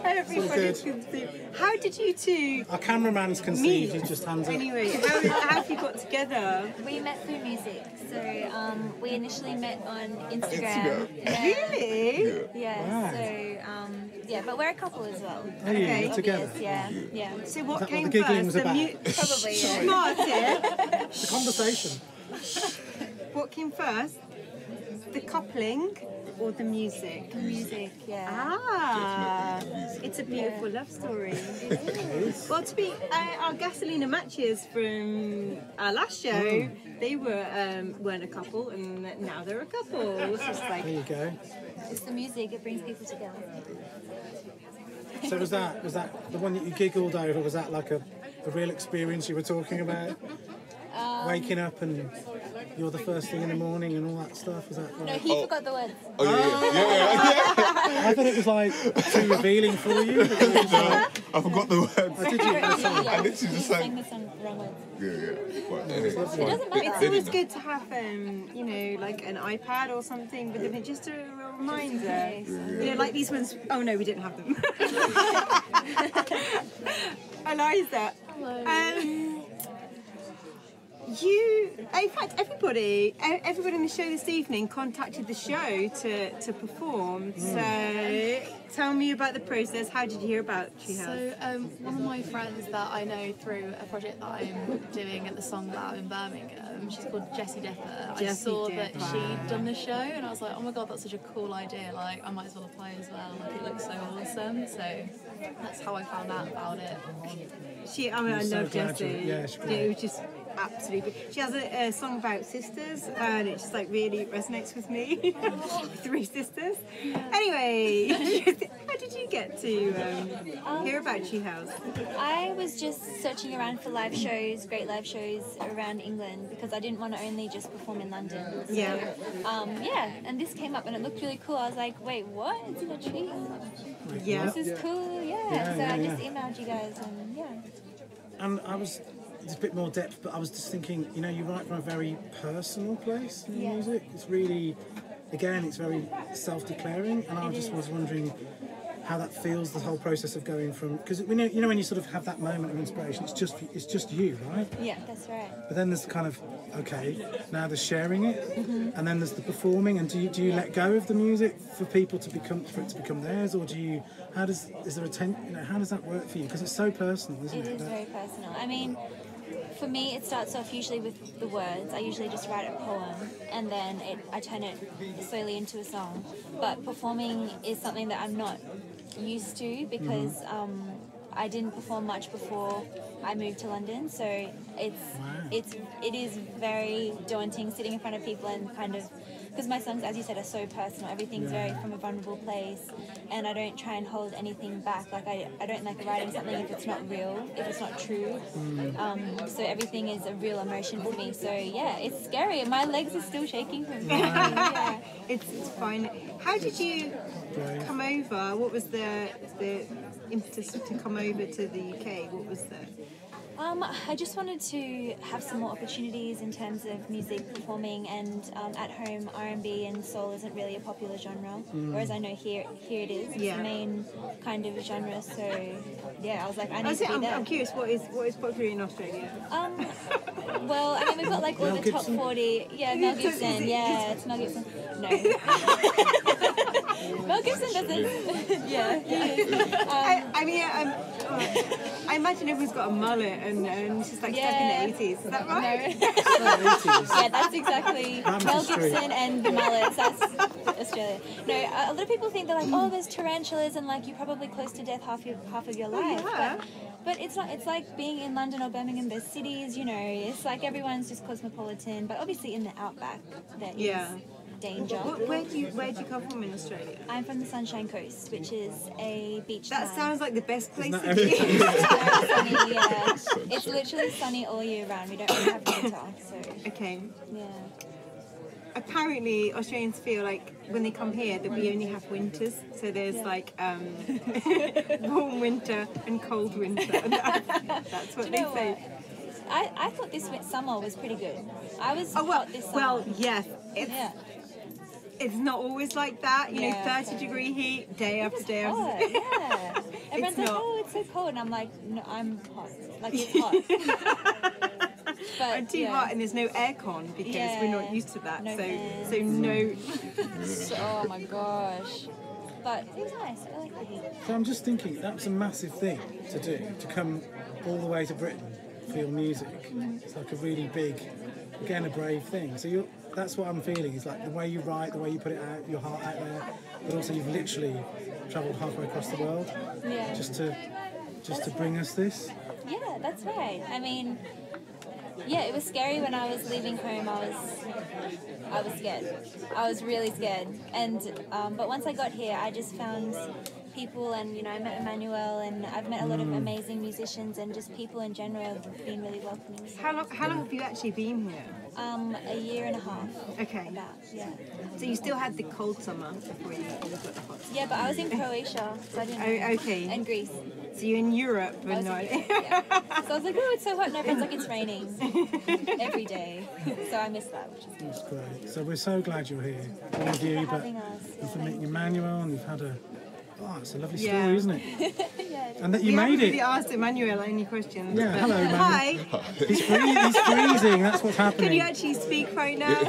Everybody's good. conceived. How did you two Our cameraman's conceived, he just hands up. Anyway, how have you got together? We met through music. So we initially met on Instagram. Yeah. Really? Yeah. Wow. So but we're a couple as well. Are you? Okay. You're together? Yeah. So what Is that came what the giggling first? was about? Probably. Yeah. Smart tip. The conversation. What came first? The coupling or the music? Music. Yeah. Ah, it's a beautiful love story. Well, to be our Gasolina matches from our last show, they weren't a couple, and now they're a couple. It's just like There you go. It's the music. It brings people together. So was that the one that you giggled over? Was that like a real experience you were talking about? Waking up and you're the first thing in the morning and all that stuff? Was that No, right? he forgot the words. Oh yeah. I thought it was like too revealing for you. But it was like, I forgot the words. did you? Yeah, I literally just he sang. sang the song wrong words. Yeah. But anyway, it's It fine. doesn't matter. it's always good to have like an iPad or something with it, just a reminder. Like these ones. Oh no, we didn't have them. Eliza. In fact, everybody in the show this evening contacted the show to perform. So, tell me about the process. How did you hear about Treehouse? So one of my friends that I know through a project that I'm doing at the Song Lab in Birmingham, she's called Jessie Dipper. I saw that she'd done the show and I was like, oh my god, that's such a cool idea. Like, I might as well apply as well. Like, it looks so awesome. So that's how I found out about it. I so love glad Jessie. yeah, she's great. It was just absolutely. She has a song about sisters, and it just like really resonates with me. 3 sisters. Anyway, how did you get to hear about Treehouse? I was just searching around for live shows, great live shows around England, because I didn't want to only just perform in London. So, and this came up and it looked really cool. I was like, wait, what? It's in a tree. Yeah. This is cool, so I just emailed you guys and And it's a bit more depth, but I was just thinking, you write from a very personal place in music. It's really, again, it's very self-declaring, and I just was wondering, how that feels, the whole process of going from, because we know, you know, when you sort of have that moment of inspiration, it's just you, right? Yeah, that's right. But then there's kind of, okay, now there's sharing it, and then there's the performing. And do you let go of the music for people to become theirs, or do you? Is there how does that work for you? Because it's so personal, isn't it? It is very personal. I mean, for me, it starts off usually with the words. I usually just write a poem, and then I turn it slowly into a song. But performing is something that I'm not used to because I didn't perform much before I moved to London, so it is very daunting sitting in front of people and kind of, because my songs, as you said, are so personal. Everything's very from a vulnerable place, and I don't try and hold anything back. Like I don't like writing something if it's not real, if it's not true. So everything is a real emotion for me. So yeah, it's scary. My legs are still shaking from yeah. It's fine. How did you come over? What was the impetus to come over to the UK? What was the... I just wanted to have some more opportunities in terms of music performing, and at home R&B and soul isn't really a popular genre, whereas I know here it is. It's the main kind of genre. So yeah, I was like, I need to be there. I'm curious, what is popular in Australia? Well, I mean, we've got like all the top 40. Yeah, Mel Gibson. Yeah, it's Mel Gibson. No. Mel Gibson doesn't. Yeah. I imagine everyone's got a mullet and it's just like stuck in the 80s. Is that right? No. Yeah, that's exactly Mel Gibson and the mullets. That's Australia. No, a lot of people think they're like, oh, there's tarantulas and like you're probably close to death half of your life. Yeah. But it's not. It's like being in London or Birmingham. There's cities, you know. It's like everyone's just cosmopolitan. But obviously in the outback there is danger. Where do you come from in Australia? I'm from the Sunshine Coast, which is a beach That town. sounds like the best place to be. Very sunny, yeah. It's literally sunny all year round. We don't really have winter, so Okay. yeah. Apparently, Australians feel like when they come here that we only have winters. So there's like warm winter and cold winter. And that's what they say. What? I thought this summer was pretty good. I was hot this summer. Well, yes. It's not always like that. You know, 30-degree heat, day after day after day. Yeah. Everyone's like, oh, it's so cold. And I'm like, no, I'm hot. Like, it's hot. But, I'm too hot and there's no aircon because we're not used to that. No so no. Oh my gosh. But it was nice. I like the heat. So I'm just thinking, that's a massive thing to do, to come all the way to Britain for your music. It's like a really big, again, a brave thing. So that's what I'm feeling, is like the way you write, the way you put it out, your heart out there, but also you've literally travelled halfway across the world just to bring us this. Yeah, that's right. I mean, yeah, it was scary when I was leaving home. I was scared. I was really scared. And but once I got here, I just found people, and you know, I met Emmanuel, and I've met a lot of amazing musicians, and just people in general have been really welcoming. How long have you actually been here? A year and a half. Okay. About, yeah. So you still had the cold summer before you got the hot summer? Yeah, but I was in Croatia, so I didn't know. Okay. And Greece. So you're in Europe, but not... So I was like, oh, it's so hot, and everyone's like, it's raining every day. So I missed that, which is good. That's great. So we're so glad you're here. All of you, Thanks for having us. and for meeting Emmanuel, and you've had a... Oh, it's a lovely story, isn't it? Yeah, it is. And that you We made haven't it. really asked Emmanuel any questions. Yeah, but- hello, Emmanuel. Hi. He's freezing, that's what's happening. Can you actually speak right now?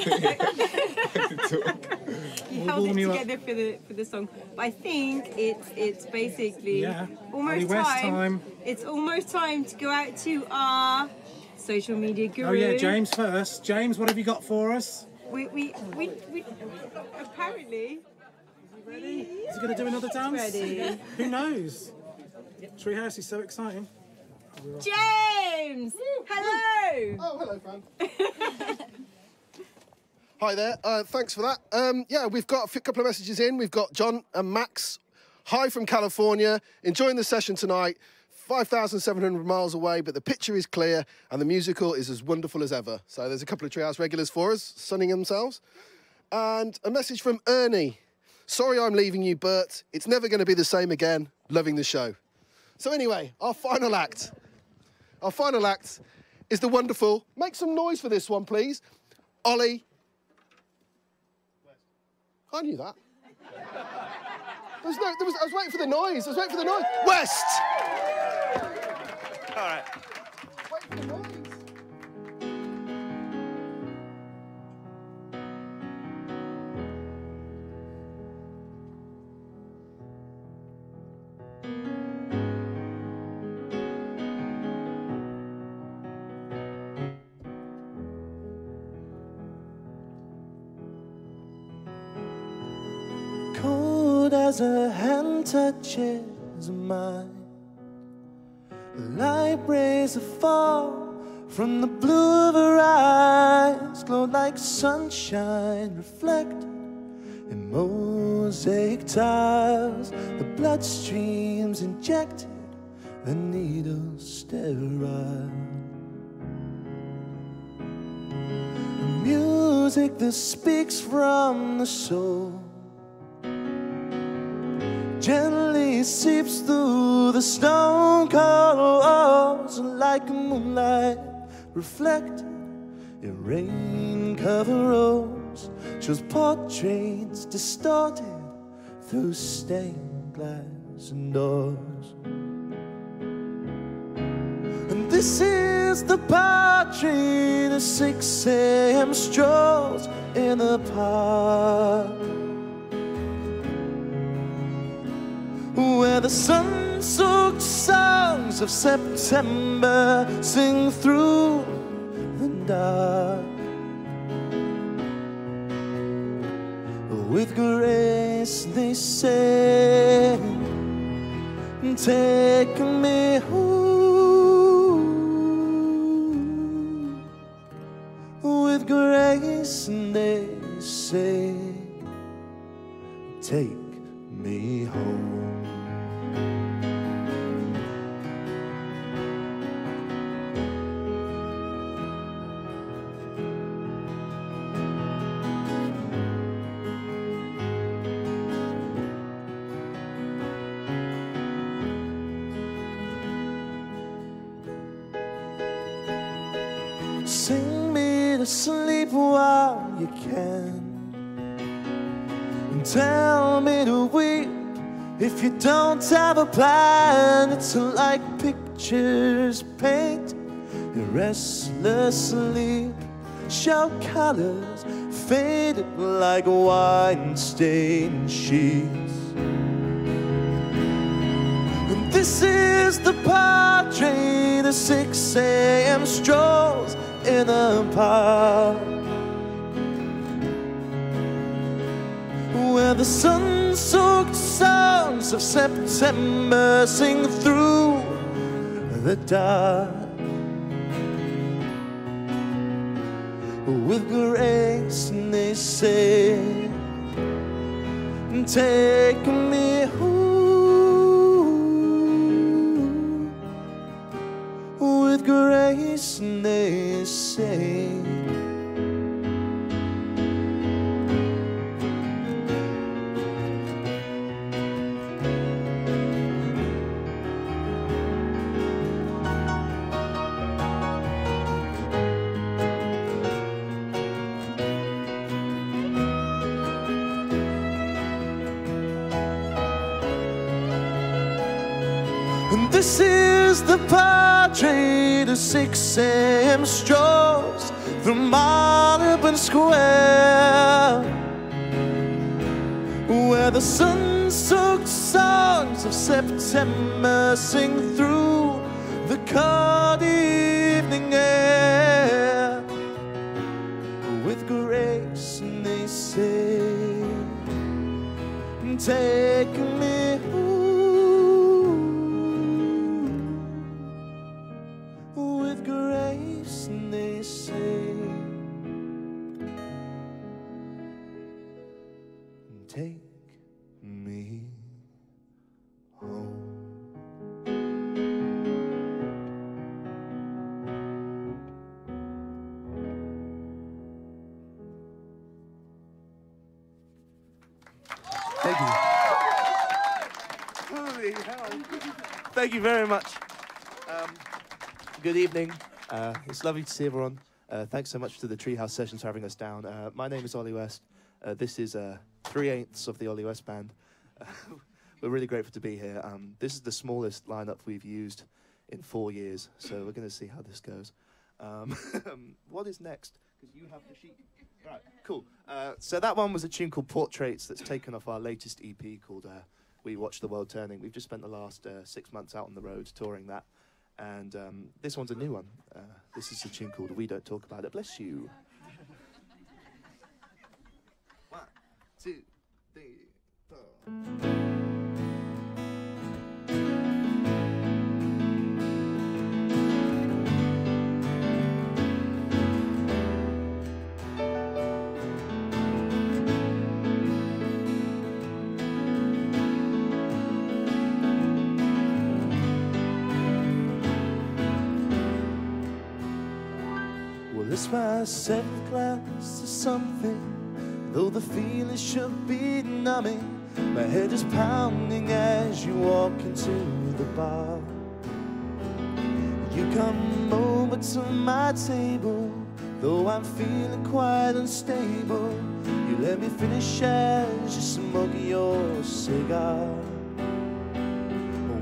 You held it warm you up. together for the song. But I think it's basically Ollie almost West time. It's almost time to go out to our social media guru. Oh yeah, James first. James, what have you got for us? We apparently. Is he going to do another dance? Ready. Who knows? Treehouse is so exciting. James! Hello! Oh, hello, Fran. Hi there. Thanks for that. Yeah, we've got a couple of messages in. We've got John and Max. Hi from California. Enjoying the session tonight. 5,700 miles away, but the picture is clear and the musical is as wonderful as ever. So there's a couple of Treehouse regulars for us, sunning themselves. And a message from Ernie. Sorry I'm leaving you, Bert. It's never going to be the same again. Loving the show. So anyway, our final act. Our final act is the wonderful... Make some noise for this one, please. Ollie... I knew that. I was waiting for the noise. I was waiting for the noise. West! All right. Wait for the noise. Cold as a hand touches mine, light rays that fall from the blue of her eyes glow like sunshine reflected in mosaic tiles. The bloodstreams injected, the needles sterile. The music that speaks from the soul gently seeps through the stone cold walls like moonlight reflected in rain-covered roads. Shows portraits distorted through stained glass and doors. And this is the portrait of 6 a.m. strolls in the park, where the sun-soaked songs of September sing through the dark. With grace they say, take me home. With grace they say, take me home. Sing me to sleep while you can, and tell me to weep if you don't have a plan. It's like pictures paint your restless sleep, show colors faded like wine-stained sheets. And this is the portrait of 6 a.m. strolls in a park, where the sun-soaked songs of September sing through the dark. With grace they say, take me home. With grace they say, and this is the portrait of 6 a.m. strolls from Marylebone Square, where the sun-soaked songs of September sing through the cold evening air. With grace they say, take me home. With grace they say, take me home. Thank you. Holy hell. Thank you very much. Good evening. It's lovely to see everyone. Thanks so much to the Treehouse Sessions for having us down. My name is Ollie West. This is 3/8 of the Ollie West Band. we're really grateful to be here. This is the smallest lineup we've used in 4 years, so we're going to see how this goes. What is next? Because you have the sheet. Right, cool. So that one was a tune called Portraits that's taken off our latest EP called We Watch the World Turning. We've just spent the last 6 months out on the road touring that. And this one's a new one. This is a tune called We Don't Talk About It. Bless you. 1, 2, 3, 4. It's my seventh glass or something, though the feeling should be numbing. My head is pounding as you walk into the bar. You come over to my table, though I'm feeling quite unstable. You let me finish as you smoke your cigar.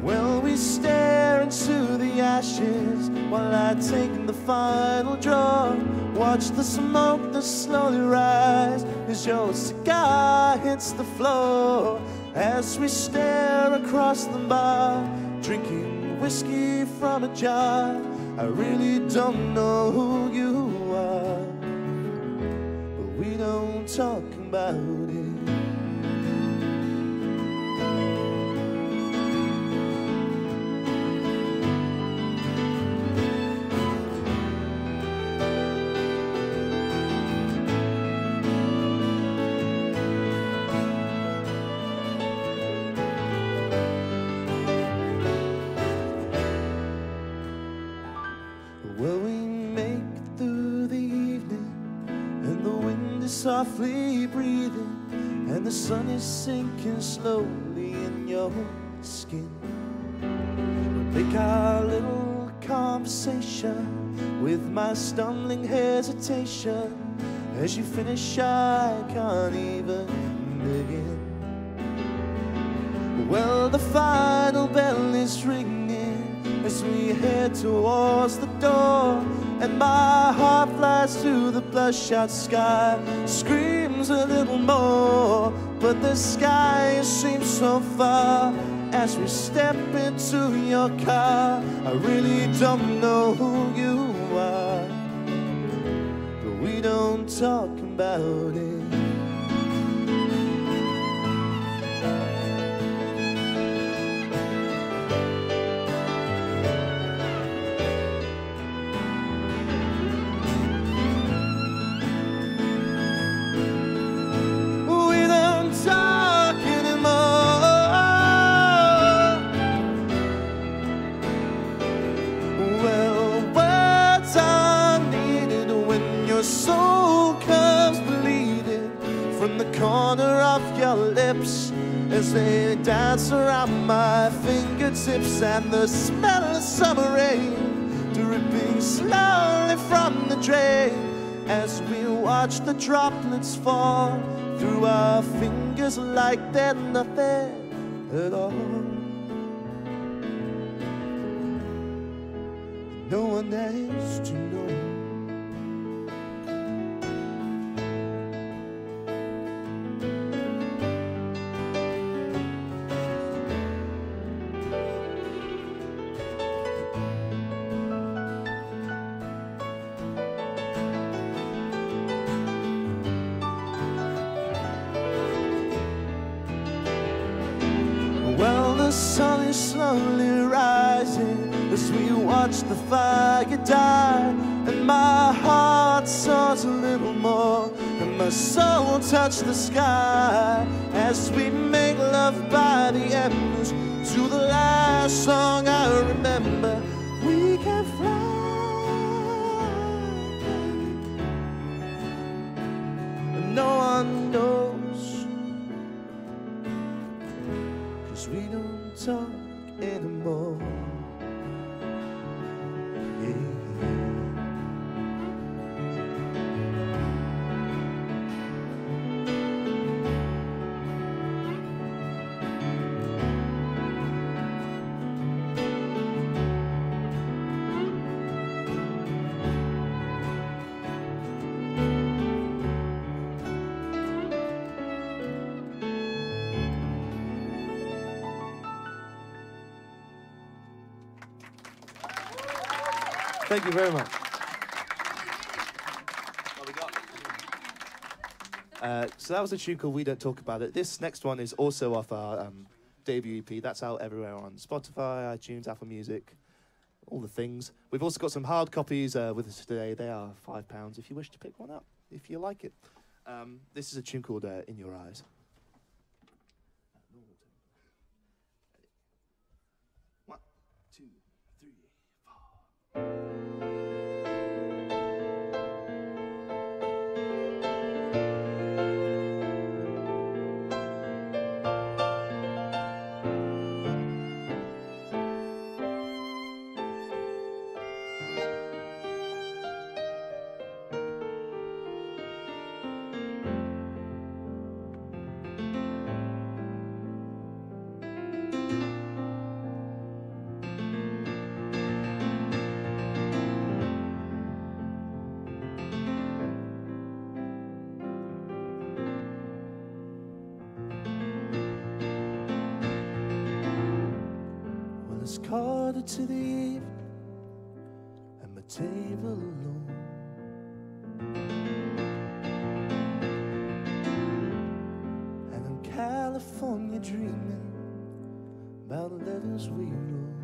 Well, we stare into the ashes while I take the final draw. Watch the smoke that slowly rise as your cigar hits the floor. As we stare across the bar, drinking whiskey from a jar. I really don't know who you are, but we don't talk about it. Softly breathing, and the sun is sinking slowly in your skin. We make our little conversation with my stumbling hesitation. As you finish, I can't even begin. Well, the final bell is ringing as we head towards the door. And my heart flies to the bloodshot sky, screams a little more, but the sky seems so far. As we step into your car, I really don't know who you are, but we don't talk about it. Corner of your lips as they dance around my fingertips, and the smell of summer rain dripping slowly from the drain as we watch the droplets fall through our fingers like they're nothing at all. No one has to know. The sun is slowly rising as we watch the fire die, and my heart soars a little more, and my soul touches the sky as we make love by the embers to the last song I remember. We can fly, and no one knows, 'cause we don't talk anymore. Thank you very much. So that was a tune called We Don't Talk About It. This next one is also off our debut EP. That's out everywhere on Spotify, iTunes, Apple Music, all the things. We've also got some hard copies with us today. They are £5 if you wish to pick one up, if you like it. This is a tune called In Your Eyes. One, two, three, four. It's quarter to the evening and my table alone. And in California dreaming about the letters we wrote.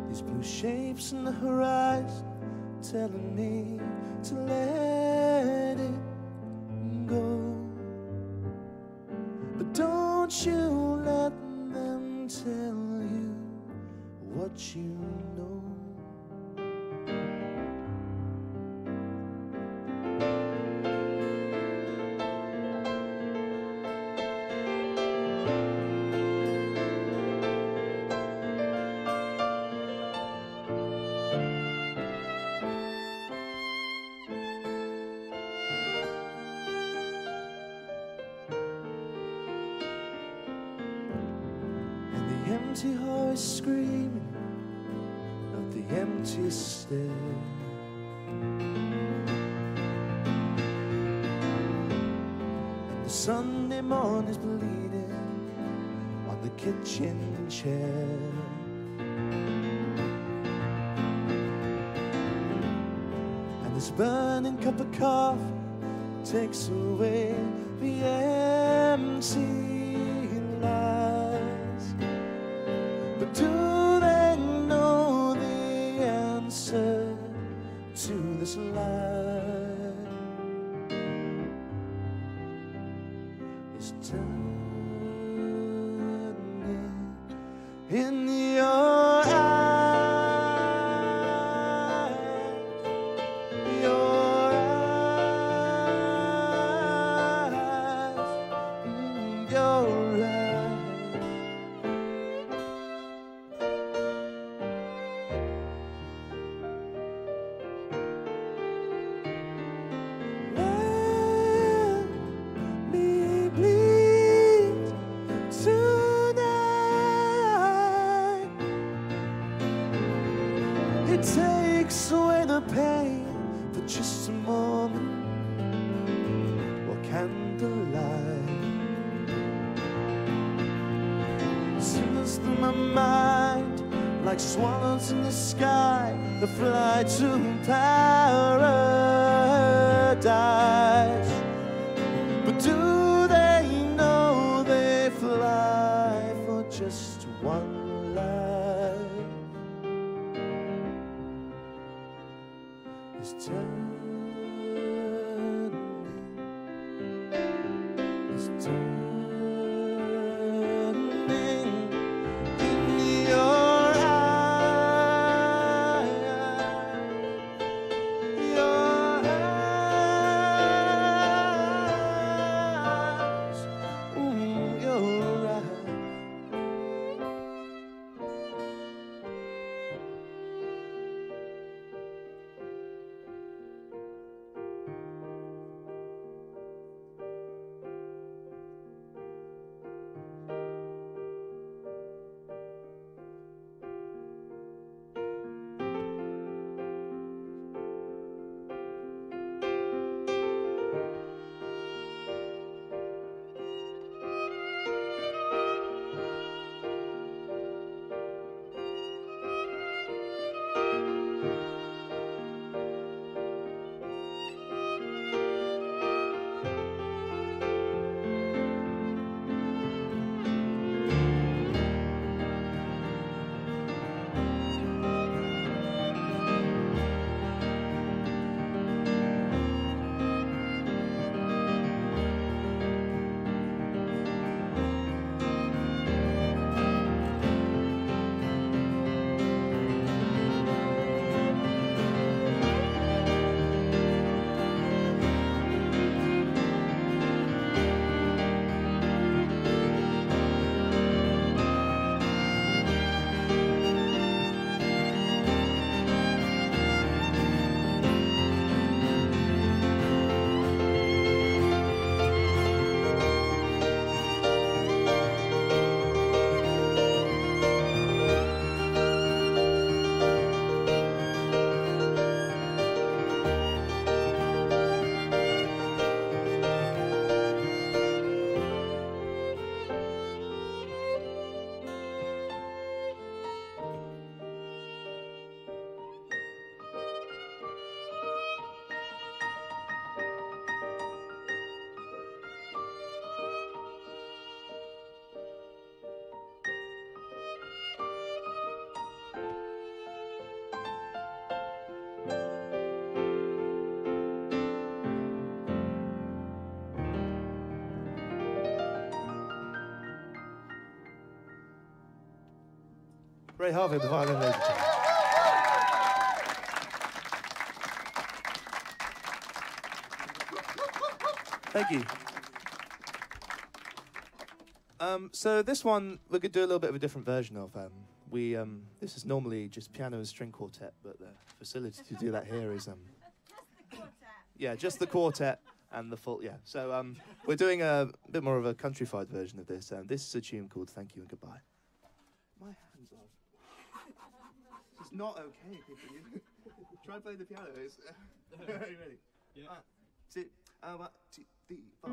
These blue shapes in the horizon telling me to let it go. But don't you let them tell you what you know. Empty hall is screaming of the empty stair. And the Sunday morning is bleeding on the kitchen chair. And this burning cup of coffee takes away the empty lies. But do they know the answer to this lie? It's turning in your eyes, your eyes, your eyes. It takes away the pain for just a moment, or candlelight. Singers through my mind like swallows in the sky that fly to paradise. But do they know they fly for just one life? It's turning, it's turning in your eyes, your eyes, your eyes. Ray Harvey on the violin, ladies and gentlemen. Thank you. So this one we're gonna do a little bit of a different version of. This is normally just piano and string quartet, but the facility to do that here is yeah, just the quartet and the full. Yeah. So we're doing a bit more of a countrified version of this. This is a tune called "Thank You and Goodbye." My hands are. It's not okay. Try playing the piano. It's, ready? Yeah. 1, 2, 3, 4.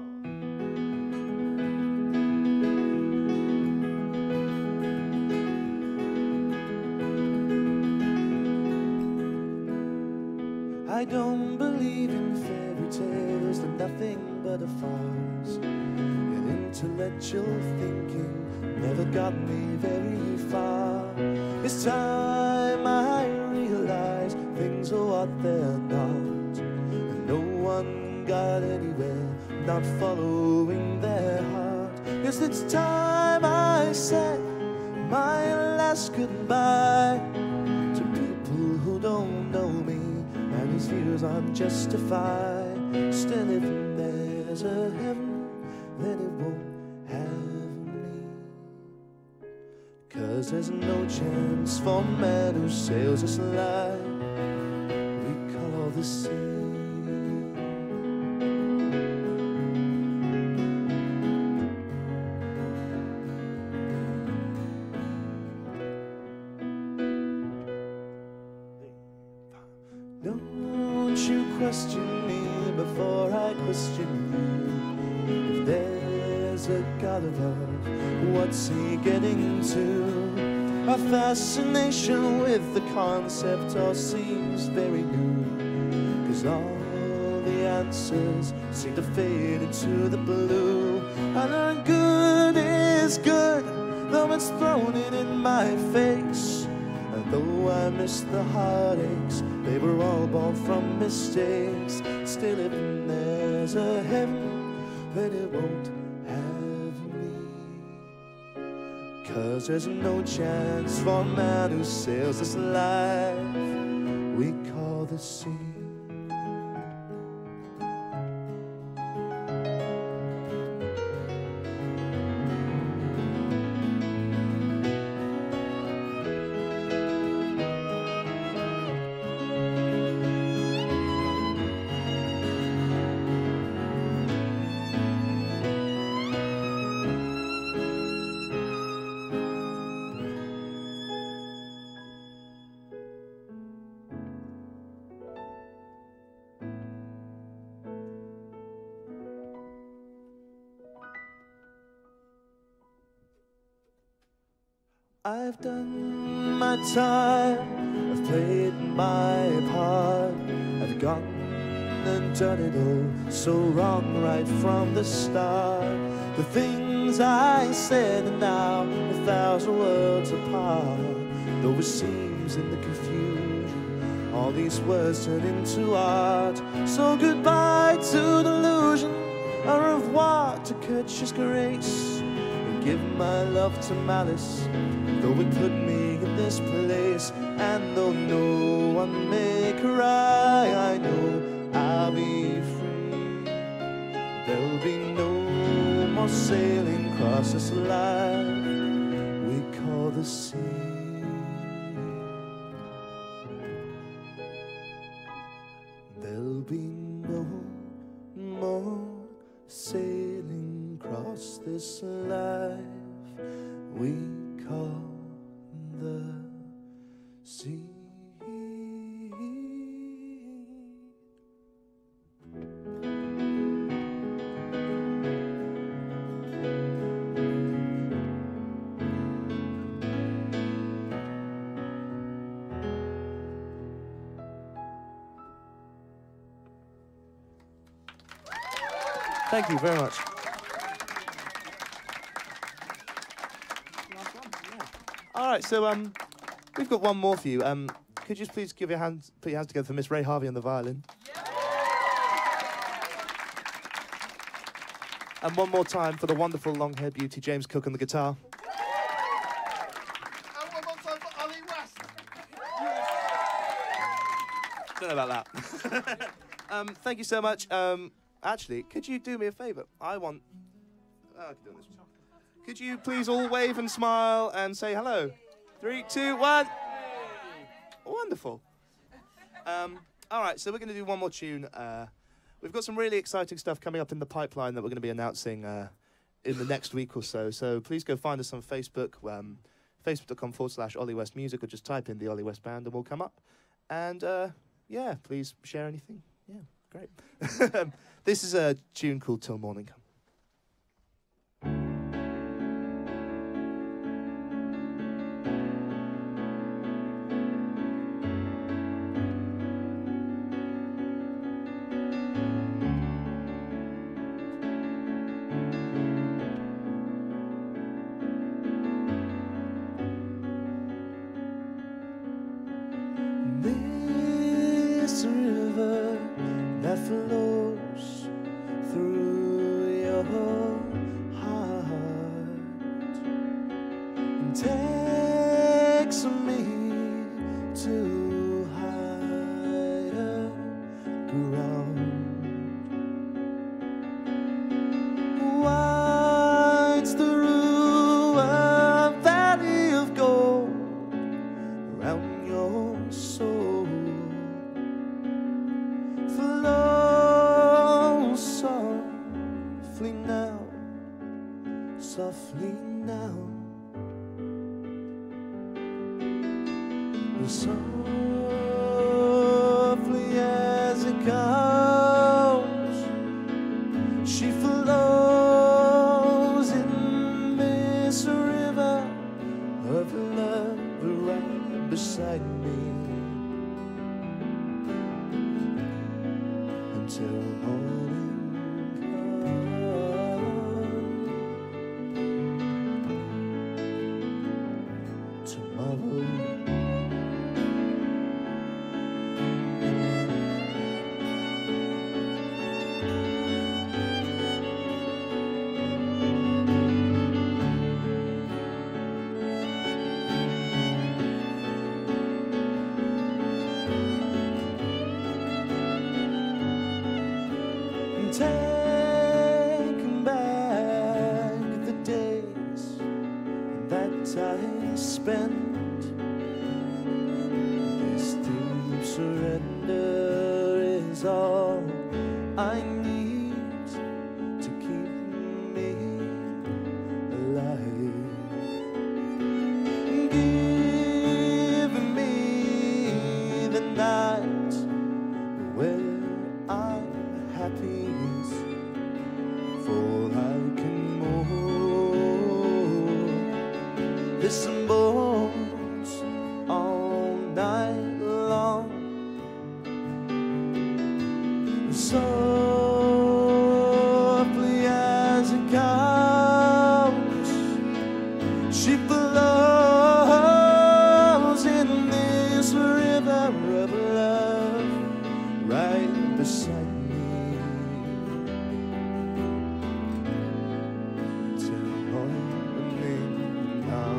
I don't believe in fairy tales, they're nothing but a farce. Yet intellectual thinking never got me very far. It's time I realize things are what they're not, and no one got anywhere not following their heart. Yes, it's time I said my last goodbye to people who don't know me and his views aren't justified. Still, if there's a heaven, then it won't have me. 'Cause there's no chance for man who sails this line we call the sea. Don't you question me before I question you. If there's a God above, what's he getting to? A fascination with the concept all seems very new, 'cause all the answers seem to fade into the blue. I learned good is good, though it's thrown in my face. And though I miss the heartaches, they were all born from mistakes. Still, if there's a heaven, then it won't have me. 'Cause there's no chance for a man who sails this life we call the sea. I've done my time, I've played my part, I've gone and done it all so wrong right from the start. The things I said are now 1,000 worlds apart, though it seems in the confusion all these words turn into art. So goodbye to delusion, au revoir to courteous grace, and give my love to malice, though it put me in this place. And though no one may cry, I know I'll be free. There'll be no more sailing across this life we call the sea. There'll be no more sailing across this life we call the sea. Thank you very much. All right, so we've got one more for you. Could you please put your hands together for Miss Ray Harvey on the violin? And one more time for the wonderful long-haired beauty James Cook on the guitar. And one more time for about that. Thank you so much. Actually, could you do me a favour? I can do this. Could you please all wave and smile and say hello? 3, 2, 1. Wonderful. All right, so we're going to do one more tune. We've got some really exciting stuff coming up in the pipeline that we're going to be announcing in the next week or so. So please go find us on Facebook, facebook.com/Ollie West Music, or just type in the Ollie West Band and we'll come up. And yeah, please share anything. Yeah, great. This is a tune called Till Morning Come. This river that flows through your heart takes me to higher ground. Winds through a valley of gold around your soul. Flow softly now, softly now. Softly as it comes, she flows in this river of love right beside me until morning comes tomorrow. Taking back the days that I spent. This deep surrender is all I need to keep me alive. Give me the night where I'm happy. For I can move this bones all night long. Softly as it comes, she flows in this river of love right beside me. Till morning now.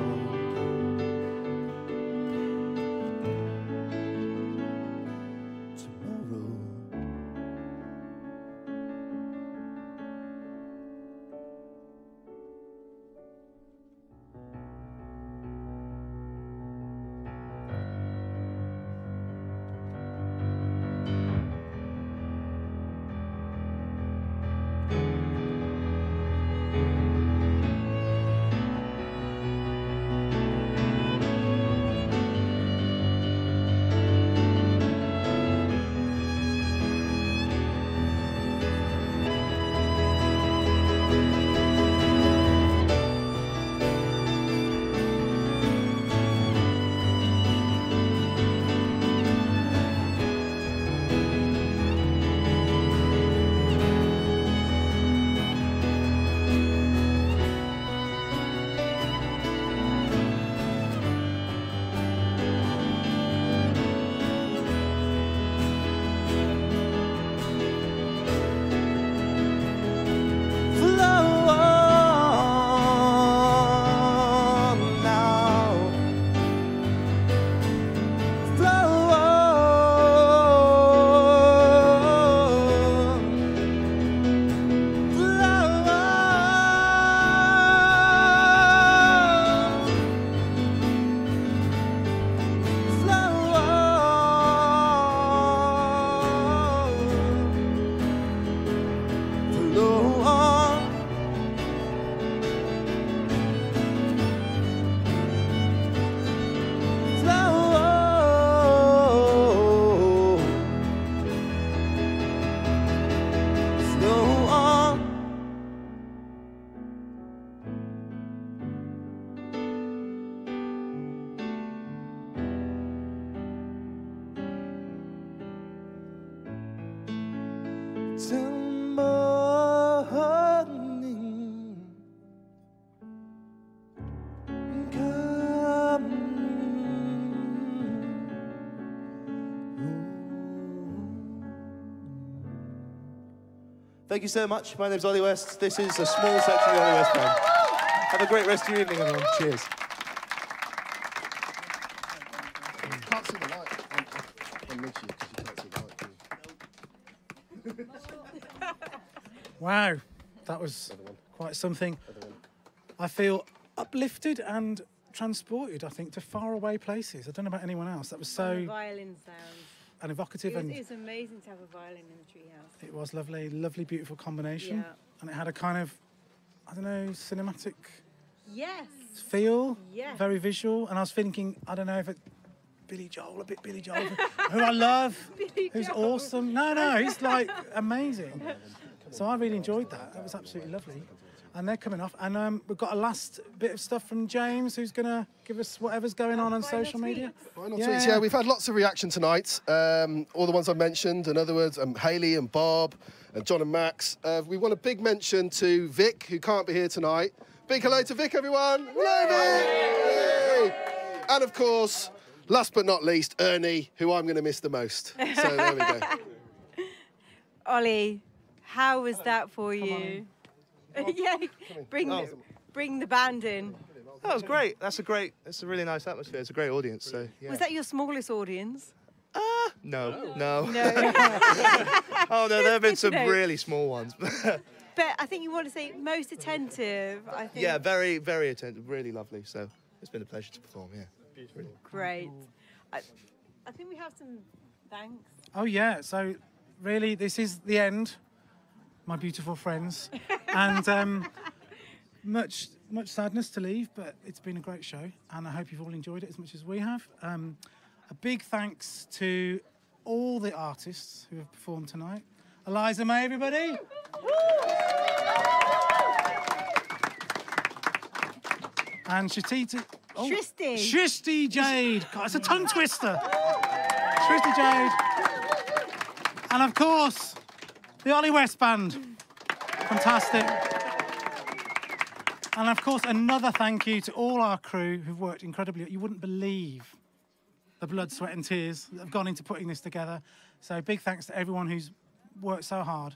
Thank you so much. My name's Ollie West. This is a small section of the Ollie West Band. Have a great rest of your evening, everyone. Cheers. You can't see the light on Mitchie because you can't see the light. Wow, that was quite something. I feel uplifted and transported, I think, to faraway places. I don't know about anyone else. That was The so violin sounds. and evocative, It and was amazing to have a violin in the treehouse. it was lovely, lovely, beautiful combination. Yeah. And it had a kind of, I don't know, cinematic Yes. feel, Yes. very visual. And I was thinking, I don't know if it, Billy Joel, who I love, who's Joel. awesome. No, he's like amazing. So I really enjoyed that. That was absolutely lovely. And they're coming off. And we've got a last bit of stuff from James, who's going to give us whatever's going on social media. Final tweets, yeah, we've had lots of reaction tonight. All the ones I've mentioned. In other words, Hayley and Bob and John and Max. We want a big mention to Vic, who can't be here tonight. Big hello to Vic, everyone. Hello, Vic. Yay. And of course, last but not least, Ernie, who I'm going to miss the most. So there we go. Ollie, how was that for you? Yeah, bring the band in. That was great. It's a really nice atmosphere. It's a great audience. So yeah. Was that your smallest audience? No. No. Oh no, there have been Good to some know. really small ones. But I think you want to say most attentive. I think. Yeah, very, very attentive. Really lovely. So it's been a pleasure to perform. Yeah. Really. Great. I think we have some thanks. Oh, yeah. So really, this is the end, my beautiful friends. And much sadness to leave, but it's been a great show. And I hope you've all enjoyed it as much as we have. A big thanks to all the artists who have performed tonight. Eliza May, everybody. And Shristi. Christie Jade. God, it's a tongue twister. Christie Jade. And of course, the Ollie West Band. Fantastic. And of course, another thank you to all our crew who've worked incredibly. You wouldn't believe the blood, sweat and tears that have gone into putting this together. So big thanks to everyone who's worked so hard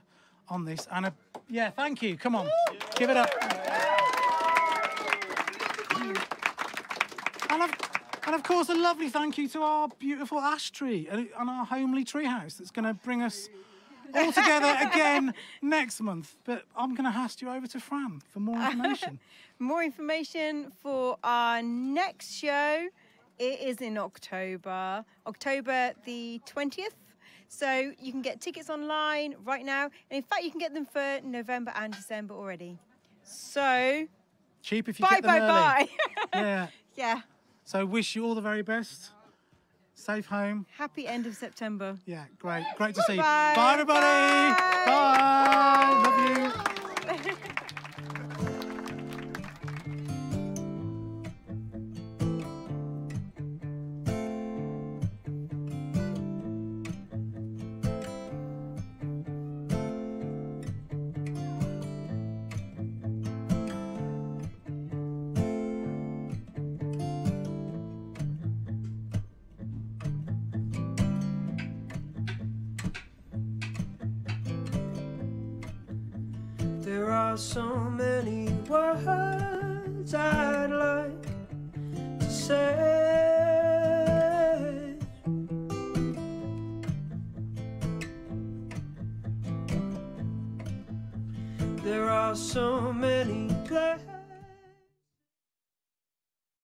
on this. And yeah, thank you. Come on, give it up. And of course, a lovely thank you to our beautiful ash tree and our homely treehouse that's going to bring us all together again next month. But I'm going to hand you over to Fran for more information. More information for our next show. It is in October the 20th. So you can get tickets online right now. And in fact, you can get them for November and December already. So cheap if you get them early. Bye. Yeah. Yeah. So wish you all the very best. Safe home. Happy end of September. Yeah, great. Great to see you. Bye. Bye, everybody. Bye. Love you. There are so many words I'd like to say. There are so many